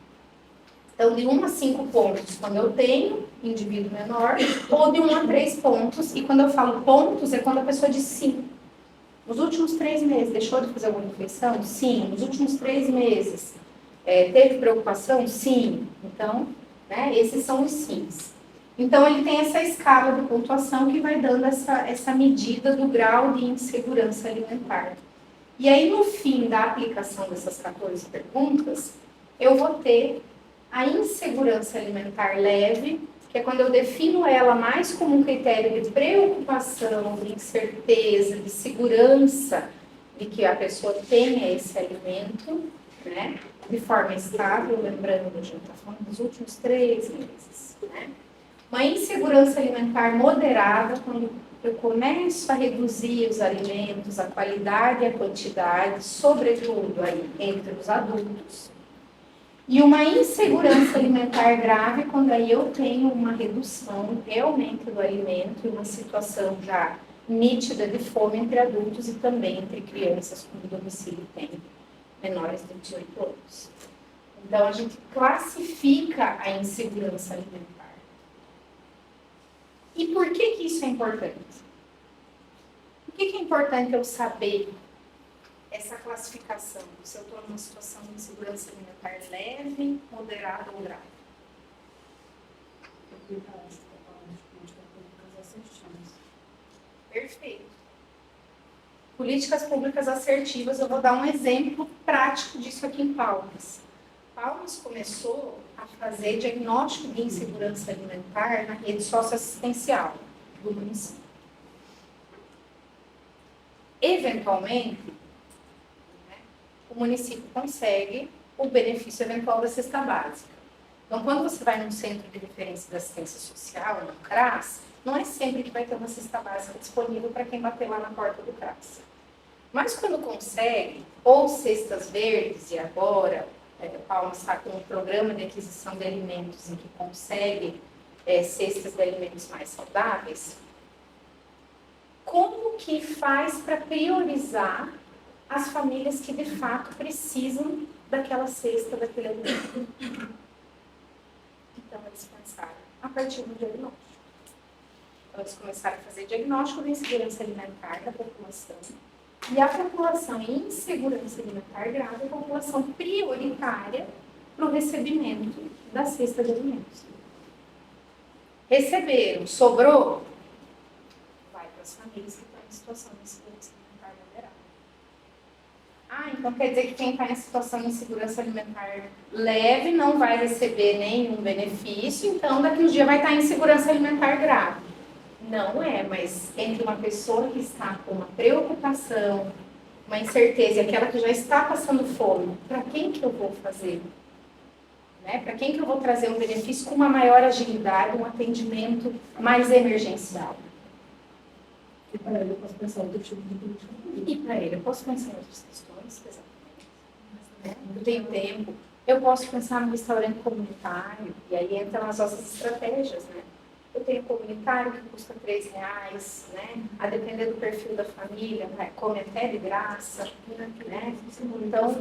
Então, de 1 a 5 pontos, quando eu tenho indivíduo menor, ou de 1 a 3 pontos, e quando eu falo pontos, é quando a pessoa diz sim. Nos últimos 3 meses, deixou de fazer alguma refeição? Sim. Nos últimos 3 meses, teve preocupação? Sim. Então, né, esses são os sims. Então, ele tem essa escala de pontuação que vai dando essa medida do grau de insegurança alimentar. E aí, no fim da aplicação dessas 14 perguntas, eu vou ter a insegurança alimentar leve, que é quando eu defino ela mais como um critério de preocupação, de incerteza, de segurança de que a pessoa tenha esse alimento, né, de forma estável, lembrando que a gente está falando dos últimos 3 meses, né? Uma insegurança alimentar moderada, quando eu começo a reduzir os alimentos, a qualidade e a quantidade, sobretudo aí entre os adultos. E uma insegurança alimentar grave, quando aí eu tenho uma redução realmente do alimento e uma situação já nítida de fome entre adultos e também entre crianças, quando o domicílio tem menores de 18 anos. Então, a gente classifica a insegurança alimentar. E por que isso é importante? Por que é importante eu saber essa classificação? Se eu estou numa situação de insegurança alimentar leve, moderada ou grave? Perfeito. Políticas públicas assertivas, eu vou dar um exemplo prático disso aqui em Palmas. Palmas começou a fazer diagnóstico de insegurança alimentar na rede socioassistencial do município. Eventualmente, né, o município consegue o benefício eventual da cesta básica. Então, quando você vai num centro de referência de assistência social, no CRAS, não é sempre que vai ter uma cesta básica disponível para quem bater lá na porta do CRAS. Mas quando consegue, ou cestas verdes, e agora Palmas está com um programa de aquisição de alimentos em que consegue cestas de alimentos mais saudáveis, como que faz para priorizar as famílias que de fato precisam daquela cesta, daquele alimento? dispensária? A partir do diagnóstico. Então, eles começaram a fazer diagnóstico de insegurança alimentar da população. E a população em insegurança alimentar grave é a população prioritária para o recebimento da cesta de alimentos. Receberam, sobrou, vai para as famílias que estão em situação de insegurança alimentar moderada. Ah, então quer dizer que quem está em situação de insegurança alimentar leve não vai receber nenhum benefício, então daqui uns dias vai estar em insegurança alimentar grave. Não é, mas entre uma pessoa que está com uma preocupação, uma incerteza, e aquela que já está passando fome, para quem que eu vou fazer? Né? Para quem que eu vou trazer um benefício com uma maior agilidade, um atendimento mais emergencial? E para ele eu posso pensar em outro tipo de política pública. E para ele eu posso pensar em outras questões, exatamente. Eu tenho tempo, eu posso pensar no restaurante comunitário, e aí entram as nossas estratégias, né? Eu tenho comunitário que custa R$3, né? A depender do perfil da família, né? Come até de graça, né? Então,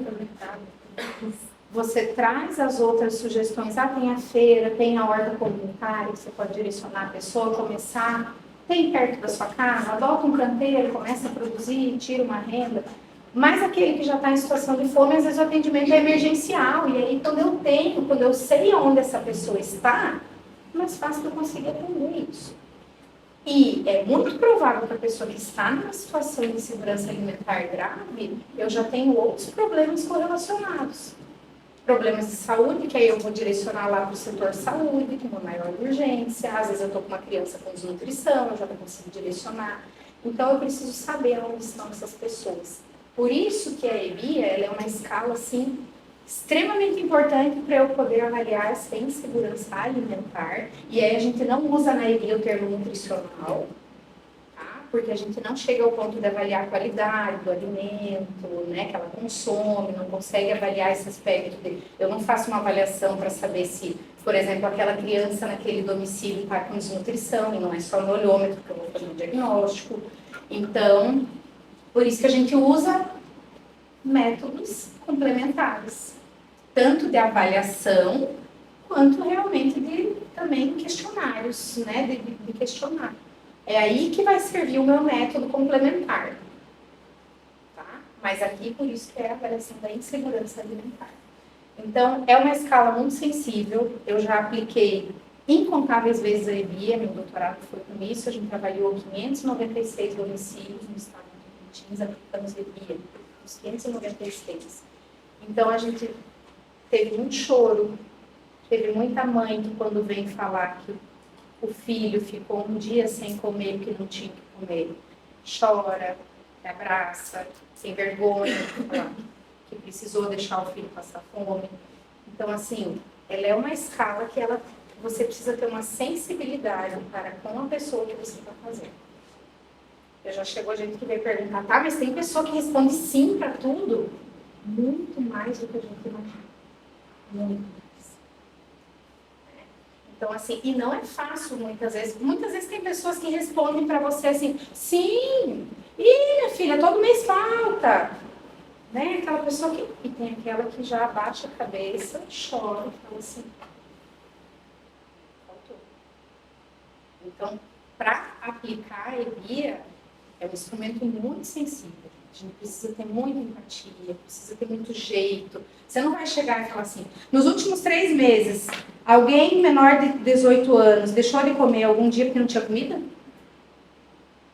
você traz as outras sugestões. Ah, tem a feira, tem a horta comunitária, que você pode direcionar a pessoa a começar. Tem perto da sua casa, adota um canteiro, começa a produzir, tira uma renda. Mas aquele que já está em situação de fome, às vezes o atendimento é emergencial. E aí, quando eu sei onde essa pessoa está, é mais fácil eu conseguir atender isso. E é muito provável que a pessoa que está numa situação de insegurança alimentar grave, eu já tenho outros problemas correlacionados. Problemas de saúde, que aí eu vou direcionar lá para o setor saúde, com uma maior urgência. Às vezes eu estou com uma criança com desnutrição, eu já não consigo direcionar. Então eu preciso saber onde estão essas pessoas. Por isso que a EBIA, ela é uma escala, assim, extremamente importante para eu poder avaliar essa insegurança alimentar. E aí a gente não usa na EBIA o termo nutricional, tá? Porque a gente não chega ao ponto de avaliar a qualidade do alimento, né, que ela consome, não consegue avaliar esse aspecto. Eu não faço uma avaliação para saber se, por exemplo, aquela criança naquele domicílio está com desnutrição, e não é só no olhômetro que eu vou fazer um diagnóstico. Então, por isso que a gente usa métodos complementares, tanto de avaliação, quanto realmente de também questionários, né, de questionar. É aí que vai servir o meu método complementar. Tá? Mas aqui, por isso que é a avaliação da insegurança alimentar. Então, é uma escala muito sensível. Eu já apliquei incontáveis vezes a EBIA, meu doutorado foi com isso. A gente avaliou 596 domicílios no estado de Tocantins, aplicamos EBIA, os 596. Então, a gente teve muito choro, teve muita mãe que quando vem falar que o filho ficou um dia sem comer porque não tinha que comer, chora, abraça, sem vergonha, fala que precisou deixar o filho passar fome. Então, assim, ela é uma escala que você precisa ter uma sensibilidade para com a pessoa que você está fazendo. Já chegou gente que veio perguntar, tá, mas tem pessoa que responde sim para tudo? Muito mais do que a gente imagina. Muito mais. Então, assim, e não é fácil muitas vezes. Muitas vezes tem pessoas que respondem para você assim, sim, ih, minha filha, todo mês falta. Né? Aquela pessoa que... E tem aquela que já abaixa a cabeça, chora e fala assim, faltou. Então, para aplicar a EBIA, é um instrumento muito sensível. A gente precisa ter muita empatia, precisa ter muito jeito. Você não vai chegar e falar assim, nos últimos 3 meses, alguém menor de 18 anos deixou de comer algum dia porque não tinha comida?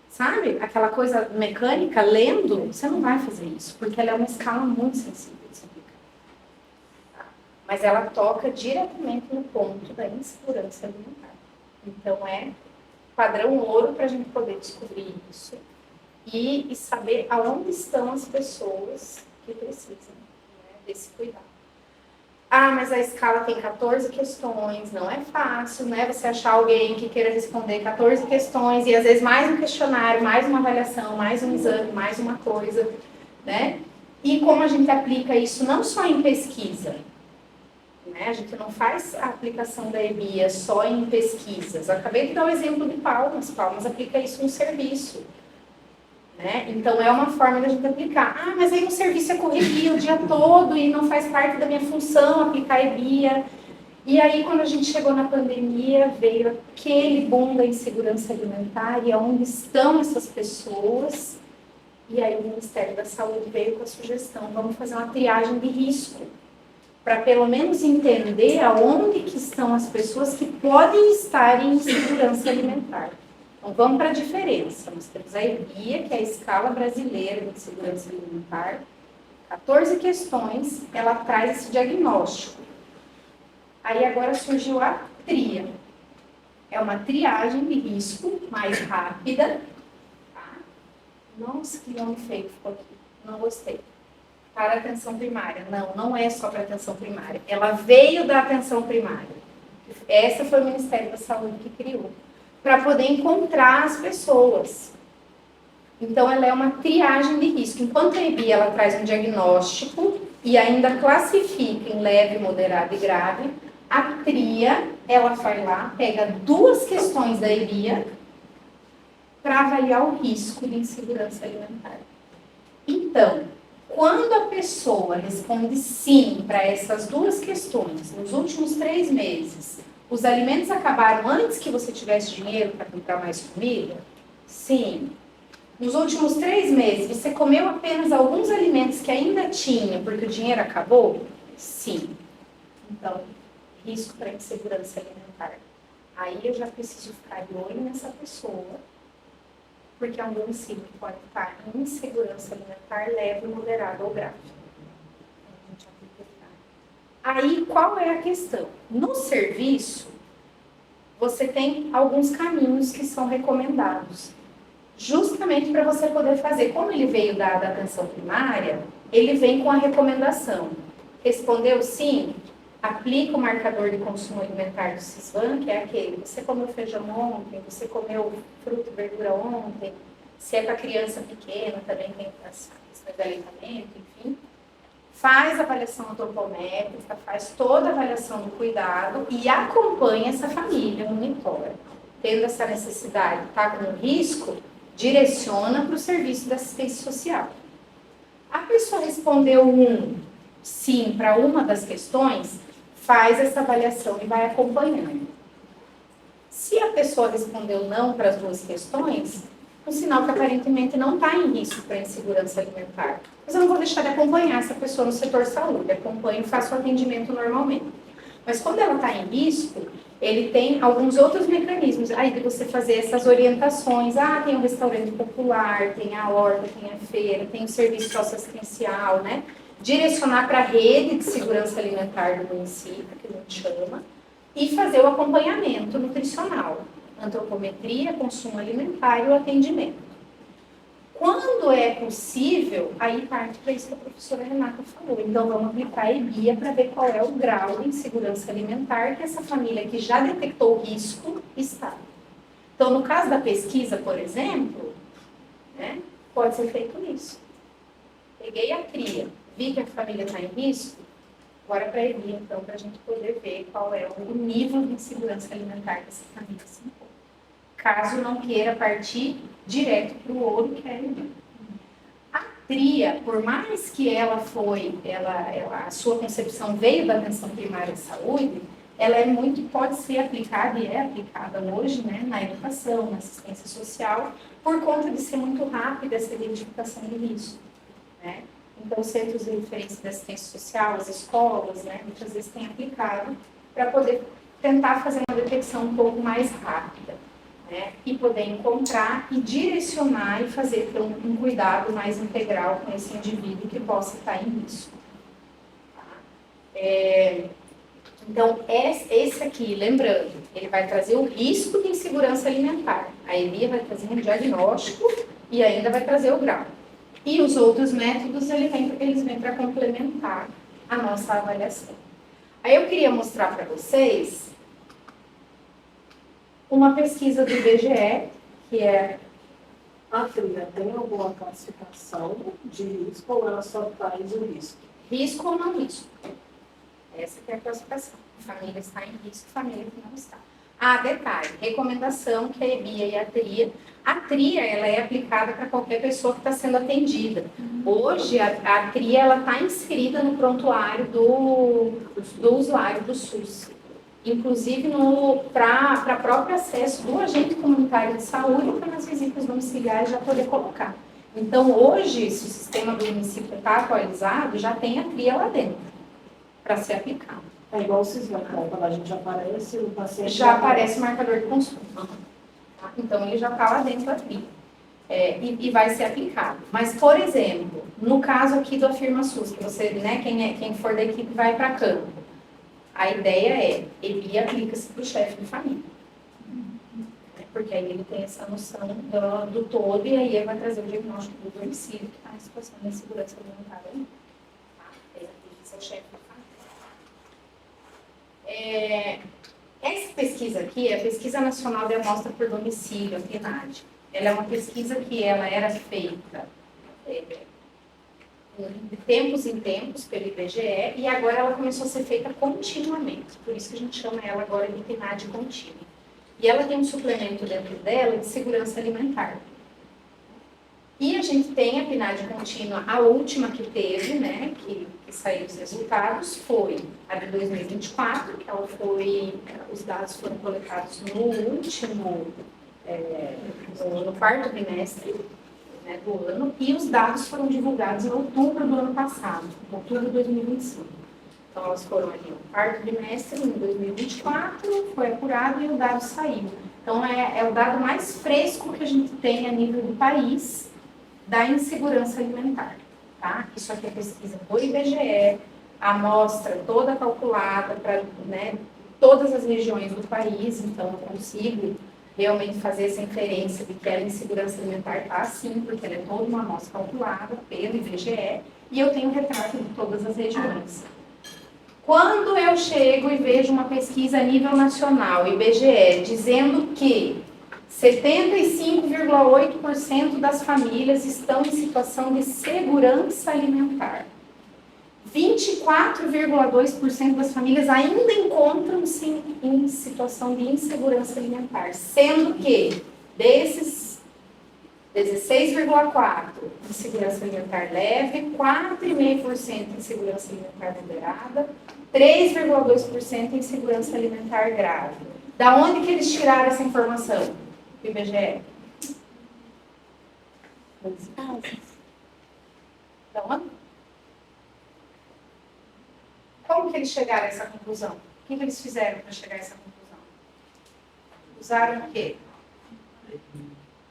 Sabe? Aquela coisa mecânica, lendo, você não vai fazer isso, porque ela é uma escala muito sensível de se aplicar. Tá? Mas ela toca diretamente no ponto da insegurança alimentar. Então, é padrão ouro para a gente poder descobrir isso e saber aonde estão as pessoas que precisam, né, desse cuidado. Ah, mas a escala tem 14 questões, não é fácil, né? Você achar alguém que queira responder 14 questões e às vezes mais um questionário, mais uma avaliação, mais um exame, mais uma coisa, né? E como a gente aplica isso não só em pesquisa, né? A gente não faz a aplicação da EBIA só em pesquisas. Eu acabei de dar o exemplo de Palmas. Palmas aplica isso no serviço. Né? Então, é uma forma da gente aplicar. Ah, mas aí no serviço é correria o dia todo e não faz parte da minha função aplicar a EBIA. E aí, quando a gente chegou na pandemia, veio aquele boom da insegurança alimentar e onde estão essas pessoas. E aí o Ministério da Saúde veio com a sugestão, vamos fazer uma triagem de risco, para pelo menos entender aonde que estão as pessoas que podem estar em insegurança alimentar. Então, vamos para a diferença. Nós temos a EBIA, que é a Escala Brasileira de Segurança Alimentar. 14 questões, ela traz esse diagnóstico. Aí agora surgiu a TRIA. É uma triagem de risco mais rápida. Tá? Nossa, que nome feio ficou aqui. Não gostei. Para a atenção primária. Não, não é só para a atenção primária. Ela veio da atenção primária. Essa foi o Ministério da Saúde que criou. Para poder encontrar as pessoas. Então, ela é uma triagem de risco. Enquanto a EBIA, ela traz um diagnóstico e ainda classifica em leve, moderado e grave, a TRIA, ela vai lá, pega 2 questões da EBIA para avaliar o risco de insegurança alimentar. Então, quando a pessoa responde sim para essas 2 questões, nos últimos 3 meses, os alimentos acabaram antes que você tivesse dinheiro para comprar mais comida? Sim. Nos últimos 3 meses, você comeu apenas alguns alimentos que ainda tinha porque o dinheiro acabou? Sim. Então, risco para insegurança alimentar. Aí eu já preciso ficar de olho nessa pessoa, porque é um domicílio que pode estar em insegurança alimentar leve, moderada ou grave. Aí, qual é a questão? No serviço, você tem alguns caminhos que são recomendados, justamente para você poder fazer. Como ele veio da atenção primária, ele vem com a recomendação. Respondeu sim? Aplica o marcador de consumo alimentar do CISVAN, que é aquele, você comeu feijão ontem, você comeu fruta e verdura ontem, se é para criança pequena, também tem as questões de aleitamento, enfim. Faz a avaliação antropométrica, faz toda a avaliação do cuidado e acompanha essa família, monitora. Tendo essa necessidade, está com risco, direciona para o serviço de assistência social. A pessoa respondeu sim para uma das questões, faz essa avaliação e vai acompanhando. Se a pessoa respondeu não para as 2 questões, um sinal que aparentemente não está em risco para insegurança alimentar. Mas eu não vou deixar de acompanhar essa pessoa no setor saúde, acompanho e faço o atendimento normalmente. Mas quando ela está em risco, ele tem alguns outros mecanismos, aí de você fazer essas orientações, tem o restaurante popular, tem a horta, tem a feira, tem o serviço socioassistencial, né? Direcionar para a rede de segurança alimentar do município, que a gente chama, e fazer o acompanhamento nutricional, antropometria, consumo alimentar e o atendimento. Quando é possível, aí parte para isso que a professora Renata falou. Então, vamos aplicar a EBIA para ver qual é o grau de insegurança alimentar que essa família que já detectou o risco está. Então, no caso da pesquisa, por exemplo, né, pode ser feito isso. Peguei a TRIA, vi que a família está em risco, agora para a EBIA, então, para a gente poder ver qual é o nível de insegurança alimentar que essa família se encontra. Caso não queira partir direto para o ouro, que é a EBIA. A TRIA, por mais que ela a sua concepção veio da atenção primária de saúde, ela é muito, pode ser aplicada e é aplicada hoje, né, na educação, na assistência social, por conta de ser muito rápida essa identificação de risco, né? Então, os centros de referência da assistência social, as escolas, né, muitas vezes têm aplicado para poder tentar fazer uma detecção um pouco mais rápida, né, e poder encontrar e direcionar e fazer um cuidado mais integral com esse indivíduo que possa estar em risco. Tá? Então, esse aqui, lembrando, ele vai trazer o risco de insegurança alimentar. A EBIA vai trazer um diagnóstico e ainda vai trazer o grau. E os outros métodos, eles vêm para complementar a nossa avaliação. Aí eu queria mostrar para vocês uma pesquisa do IBGE, que é... A TRIA tem alguma classificação de risco ou ela só traz o risco? Risco ou não risco. Essa que é a classificação. Família está em risco, família que não está. Detalhe, recomendação que a EBIA e a TRIA. A TRIA, ela é aplicada para qualquer pessoa que está sendo atendida. Hoje, a TRIA, ela está inserida no prontuário do usuário do SUS. inclusive para próprio acesso do agente comunitário de saúde para nas visitas domiciliares já poder colocar. Então, hoje, se o sistema do município está atualizado, já tem a tria lá dentro para ser aplicado. É igual o Cisma, quando a gente aparece, o paciente... Já aparece o marcador de consulta. Tá? Então, ele já está lá dentro da tria. E vai ser aplicado. Mas, por exemplo, no caso aqui do Afirma SUS, que você, né, quem for da equipe vai para campo, a ideia ele aplica-se para o chefe de família. Porque aí ele tem essa noção do todo e aí ele vai trazer o diagnóstico do domicílio que está em situação de insegurança alimentar. Tá? Esse é o chefe de família. Essa pesquisa aqui é a Pesquisa Nacional de Amostra por Domicílio, a PNAD. Ela é uma pesquisa que ela era feita de tempos em tempos pelo IBGE e agora ela começou a ser feita continuamente. Por isso que a gente chama ela agora de PNAD contínua. E ela tem um suplemento dentro dela de segurança alimentar. E a gente tem a PNAD contínua, a última que teve, né, que saiu os resultados, foi a de 2024, que ela os dados foram coletados no último, no quarto trimestre, né, do ano, e os dados foram divulgados em outubro do ano passado, outubro de 2025. Então, elas foram ali no quarto trimestre, em 2024, foi apurado e o dado saiu. Então, é o dado mais fresco que a gente tem a nível do país da insegurança alimentar. Tá? Isso aqui é pesquisa do IBGE, a amostra toda calculada para, né, todas as regiões do país, então eu consigo realmente fazer essa inferência de que a insegurança alimentar está assim, porque ela é toda uma amostra calculada pelo IBGE e eu tenho retrato de todas as regiões. Quando eu chego e vejo uma pesquisa a nível nacional, IBGE, dizendo que 75,8% das famílias estão em situação de segurança alimentar, 24,2% das famílias ainda encontram-se em situação de insegurança alimentar, sendo que desses 16,4% em segurança alimentar leve, 4,5% em segurança alimentar moderada, 3,2% em segurança alimentar grave. Da onde que eles tiraram essa informação? Do IBGE? Da onde? Como que eles chegaram a essa conclusão? O que eles fizeram para chegar a essa conclusão? Usaram o quê?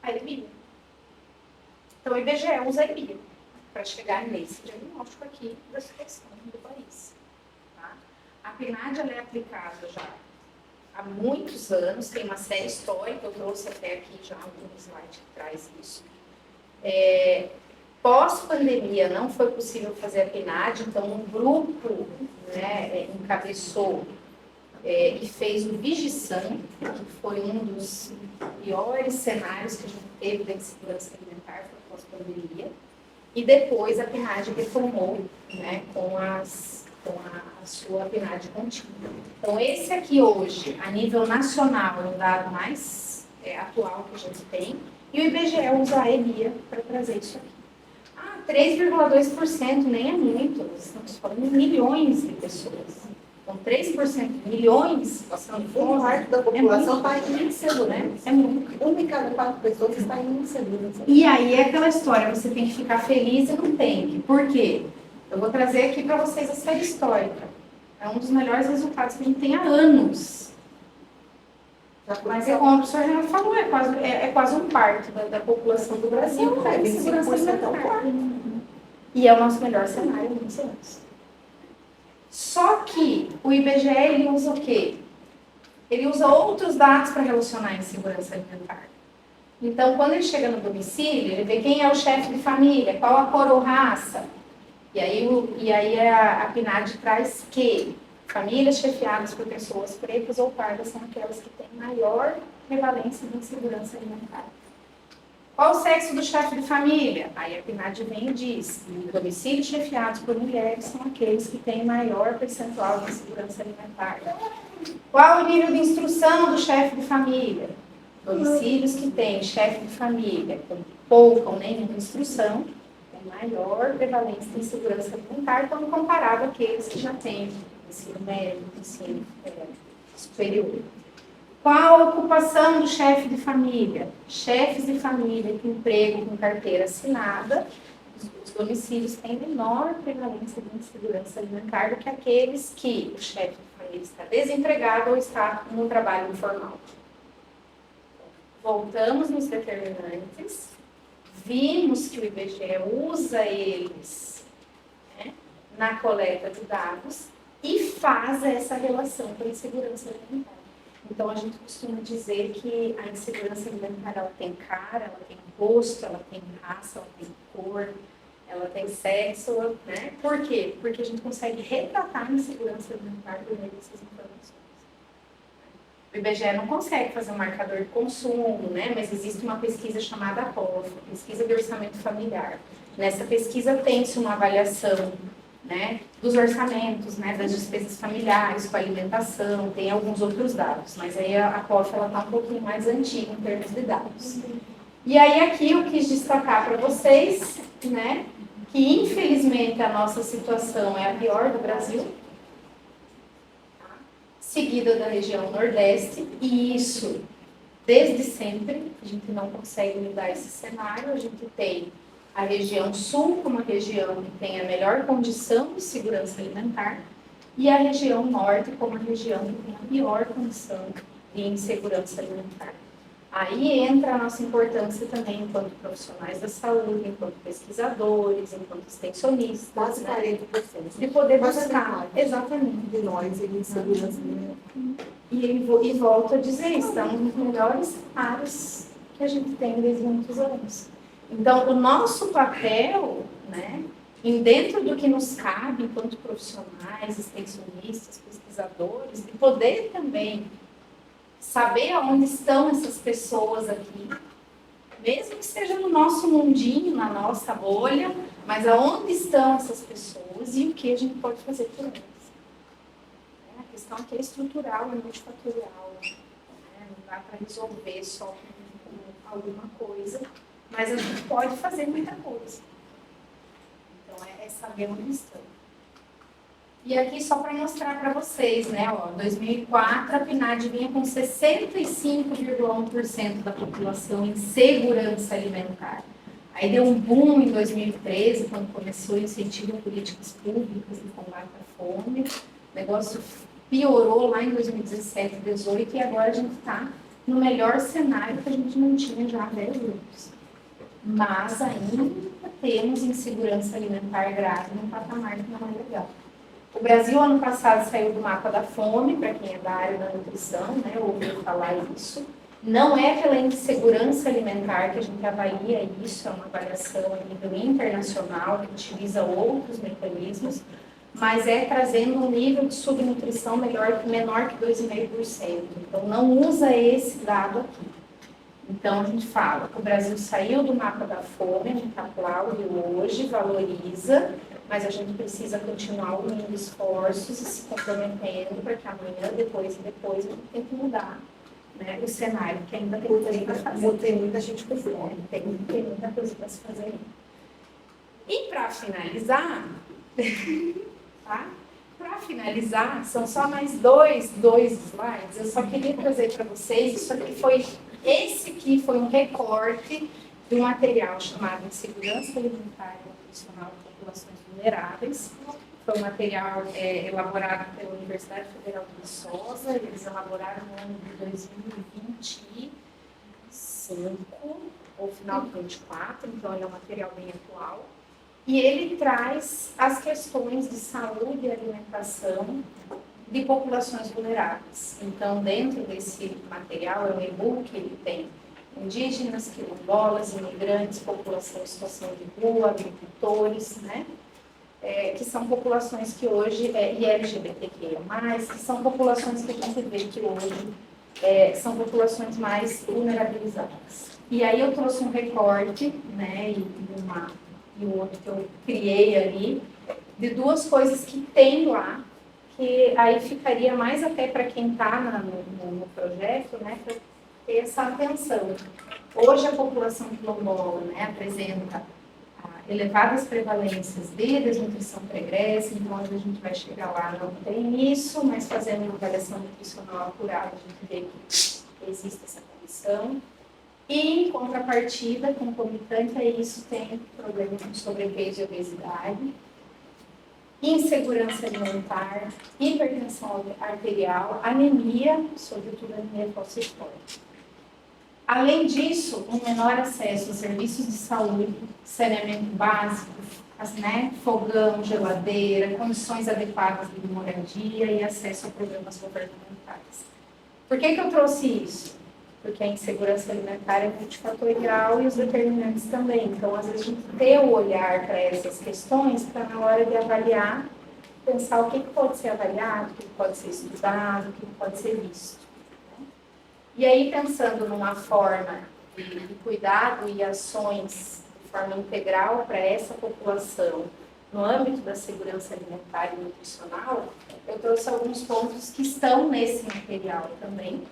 A EBIA. Então, o IBGE usa a EBIA para chegar nesse diagnóstico aqui da situação do país. Tá? A PNAD ela é aplicada já há muitos anos, tem uma série histórica, eu trouxe até aqui já um slide que traz isso. Pós-pandemia não foi possível fazer a PNAD, então um grupo, né, encabeçou e fez o Vigisan, que foi um dos piores cenários que a gente teve da insegurança alimentar pós-pandemia, e depois a PNAD reformou, né, com a sua PNAD contínua. Então, esse aqui hoje, a nível nacional, é o dado mais atual que a gente tem, e o IBGE usa a EBIA para trazer isso aqui. 3,2% nem é muito, nós estamos falando de milhões de pessoas. Então, 3% de milhões de situação de fome. Um quarto da população está em insegurança. É muito. Uma em cada 4 pessoas está em insegurança. E aí é aquela história, você tem que ficar feliz e não tem. Por quê? Eu vou trazer aqui para vocês a série histórica. É um dos melhores resultados que a gente tem há anos. Mas é como o professor Renato falou, é quase um quarto da população do Brasil que está em insegurança alimentar. E é o nosso melhor cenário há muitos anos. Só que o IBGE, ele usa o quê? Ele usa outros dados para relacionar a insegurança alimentar. Então, quando ele chega no domicílio, ele vê quem é o chefe de família, qual a cor ou raça. E aí a PNAD traz que famílias chefiadas por pessoas pretas ou pardas são aquelas que têm maior prevalência de insegurança alimentar. Qual o sexo do chefe de família? Aí a PNAD vem e diz, domicílios chefiados por mulheres são aqueles que têm maior percentual de insegurança alimentar. Qual o nível de instrução do chefe de família? Domicílios que têm chefe de família com pouca ou nenhuma instrução têm maior prevalência de insegurança alimentar quando comparado àqueles que já têm ensino médio, ensino superior. Qual a ocupação do chefe de família? Chefes de família com emprego com carteira assinada, os domicílios têm menor prevalência de insegurança alimentar do que aqueles que o chefe de família está desempregado ou está no trabalho informal. Voltamos nos determinantes, vimos que o IBGE usa eles, né, na coleta de dados e faz essa relação com a insegurança alimentar. Então, a gente costuma dizer que a insegurança alimentar, ela tem cara, ela tem rosto, ela tem raça, ela tem cor, ela tem sexo, né? Por quê? Porque a gente consegue retratar a insegurança alimentar por meio dessas informações. O IBGE não consegue fazer um marcador de consumo, né? Mas existe uma pesquisa chamada POF, Pesquisa de Orçamento Familiar. Nessa pesquisa tem-se uma avaliação, né, dos orçamentos, né, das despesas familiares, com a alimentação, tem alguns outros dados, mas aí a POF está um pouquinho mais antiga em termos de dados. E aí aqui eu quis destacar para vocês, né, que infelizmente a nossa situação é a pior do Brasil, seguida da região Nordeste, e isso desde sempre, a gente não consegue mudar esse cenário, a gente tem a região Sul como a região que tem a melhor condição de segurança alimentar e a região Norte como a região que tem a pior condição de insegurança alimentar. Aí entra a nossa importância também enquanto profissionais da saúde, enquanto pesquisadores, enquanto extensionistas. Quase né? 40%. De poder Quase buscar, metade exatamente. de nós em insegurança alimentar. E volto a dizer, estamos nos melhores cenários que a gente tem desde muitos anos. Então, o nosso papel, né, dentro do que nos cabe enquanto profissionais, extensionistas, pesquisadores, de poder também saber aonde estão essas pessoas aqui, mesmo que seja no nosso mundinho, na nossa bolha, mas aonde estão essas pessoas e o que a gente pode fazer por elas. A questão aqui é estrutural, é multifatorial, né? Não dá para resolver só com alguma coisa, mas a gente pode fazer muita coisa. Então, é saber onde estão. E aqui só para mostrar para vocês, né, ó, 2004 a PNAD vinha com 65,1% da população em segurança alimentar. Aí deu um boom em 2013, quando começou o incentivo a políticas públicas de combate à fome. O negócio piorou lá em 2017, 2018, e agora a gente está no melhor cenário que a gente não tinha já há 10 anos. Mas ainda temos insegurança alimentar grave num patamar que não é legal. O Brasil, ano passado, saiu do mapa da fome, para quem é da área da nutrição, né, ouviu falar isso. Não é pela insegurança alimentar que a gente avalia isso, é uma avaliação a nível internacional, que utiliza outros mecanismos, mas é trazendo um nível de subnutrição menor que 2,5%. Então, não usa esse dado aqui. Então, a gente fala que o Brasil saiu do mapa da fome, a gente aplaude hoje, valoriza, mas a gente precisa continuar unindo esforços e se comprometendo para que amanhã, depois a gente tenha que mudar, né, o cenário, que ainda tem muita gente para fazer. Tem muita gente com fome. Tem muita coisa para se fazer. E para finalizar, tá? Para finalizar, são só mais dois slides. Eu só queria trazer para vocês, esse aqui foi um recorte de um material chamado Insegurança Alimentar e Nutricional de Populações Vulneráveis. Foi um material elaborado pela Universidade Federal de Viçosa, eles elaboraram no ano de 2025, ou final de 2024, então ele é um material bem atual. E ele traz as questões de saúde e alimentação de populações vulneráveis. Então, dentro desse material, é um e-book, ele tem indígenas, quilombolas, imigrantes, população em situação de rua, agricultores, né? Que são populações que hoje, e LGBTQIA+, que são populações que a gente vê que hoje são populações mais vulnerabilizadas. E aí eu trouxe um recorte, né, e um outro que eu criei ali, de duas coisas que tem lá, que aí ficaria mais até para quem está no projeto, né, para ter essa atenção. Hoje a população quilombola, né, apresenta elevadas prevalências de desnutrição pregressa, então a gente vai chegar lá, não tem isso, mas fazendo uma avaliação nutricional apurada, a gente vê que existe essa condição. E, em contrapartida, concomitante a isso, tem problema com sobrepeso e obesidade, insegurança alimentar, hipertensão arterial, anemia, sobretudo anemia falciforme. Além disso, um menor acesso a serviços de saúde, saneamento básico, fogão, geladeira, condições adequadas de moradia e acesso a programas governamentais. Por que eu trouxe isso? Porque a insegurança alimentar é multifatorial e os determinantes também. Então, às vezes, a gente tem o olhar para essas questões para, na hora de avaliar, pensar o que pode ser avaliado, o que pode ser estudado, o que pode ser visto. E aí, pensando numa forma de cuidado e ações de forma integral para essa população, no âmbito da segurança alimentar e nutricional, eu trouxe alguns pontos que estão nesse material também,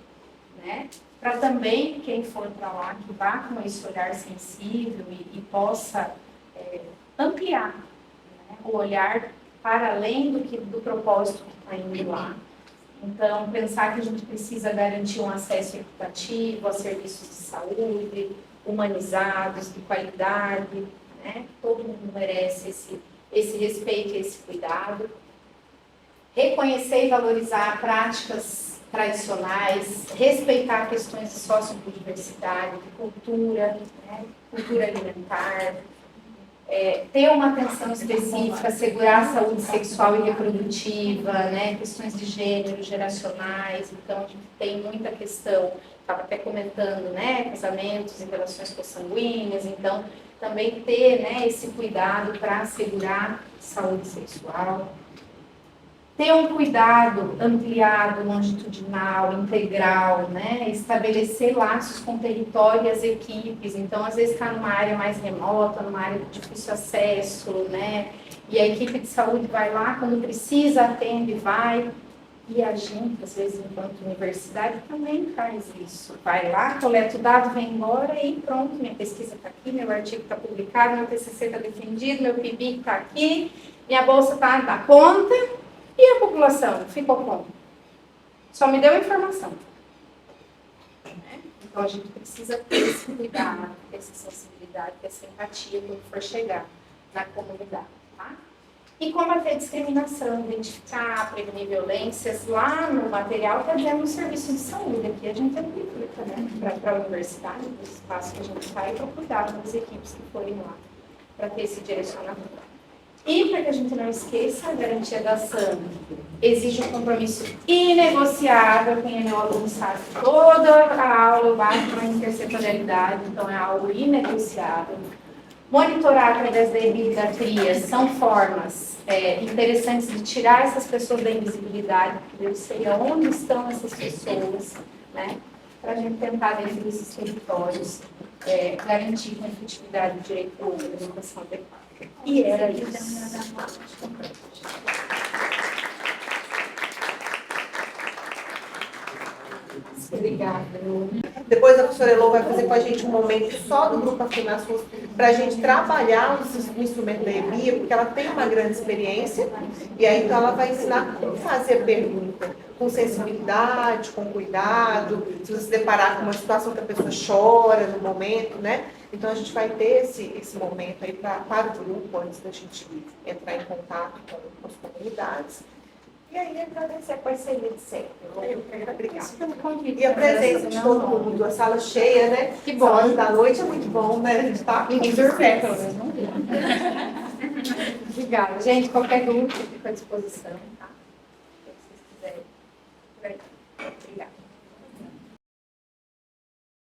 né? Para também, quem for para lá, que vá com esse olhar sensível e possa ampliar, né, o olhar para além do propósito que está indo lá. Então, pensar que a gente precisa garantir um acesso equitativo a serviços de saúde, humanizados, de qualidade, né? Todo mundo merece esse respeito e esse cuidado. Reconhecer e valorizar práticas tradicionais, respeitar questões de sociobiodiversidade, de cultura, né? Cultura alimentar, ter uma atenção específica, assegurar a saúde sexual e reprodutiva, né? Questões de gênero, geracionais, então a gente tem muita questão, estava até comentando, né? Casamentos e relações consanguíneas, então também ter, né, esse cuidado para assegurar saúde sexual. Ter um cuidado ampliado, longitudinal, integral, né? Estabelecer laços com território e as equipes. Então, às vezes, está numa área mais remota, numa área de difícil acesso, né? E a equipe de saúde vai lá, quando precisa, atende, vai. E a gente, às vezes, enquanto universidade, também faz isso. Vai lá, coleta o dado, vem embora e pronto, minha pesquisa está aqui, meu artigo está publicado, meu TCC está defendido, meu PIBIC está aqui, minha bolsa está na conta. E a população ficou como? Só me deu informação. Então, a gente precisa ter esse cuidado, ter essa sensibilidade, ter essa empatia quando for chegar na comunidade. Tá? E combater a discriminação, identificar, prevenir violências. Lá no material está dizendo serviço de saúde. Aqui a gente aplica, né? Para a universidade, o espaço que a gente sai para cuidar das equipes que forem lá, para ter esse direcionamento. E, para que a gente não esqueça, a garantia da ação exige um compromisso inegociável, quem é o aluno sabe, toda a aula eu bato para a intersetorialidade, então é algo inegociável. Monitorar através da epidiatria são formas interessantes de tirar essas pessoas da invisibilidade, porque eu sei aonde estão essas pessoas, né? Para a gente tentar, dentro desses territórios, garantir com efetividade o direito à alimentação adequada. E era isso. Obrigada. Depois a professora Elô vai fazer com a gente um momento só do Grupo Afinasus para a gente trabalhar o instrumento da EBIA, porque ela tem uma grande experiência, e aí então ela vai ensinar como fazer pergunta, com sensibilidade, com cuidado, se você se deparar com uma situação que a pessoa chora no momento, né? Então a gente vai ter esse momento aí para o grupo, antes da gente entrar em contato com as comunidades. E aí agradecer a parceria de sempre. Obrigada. E a presença de todo mundo, a sala cheia, né? Que bom. Sábado da noite é muito bom, né? A gente tá Ninguém dormiu, pelo menos não. Obrigada. Gente, qualquer dúvida, fico à disposição.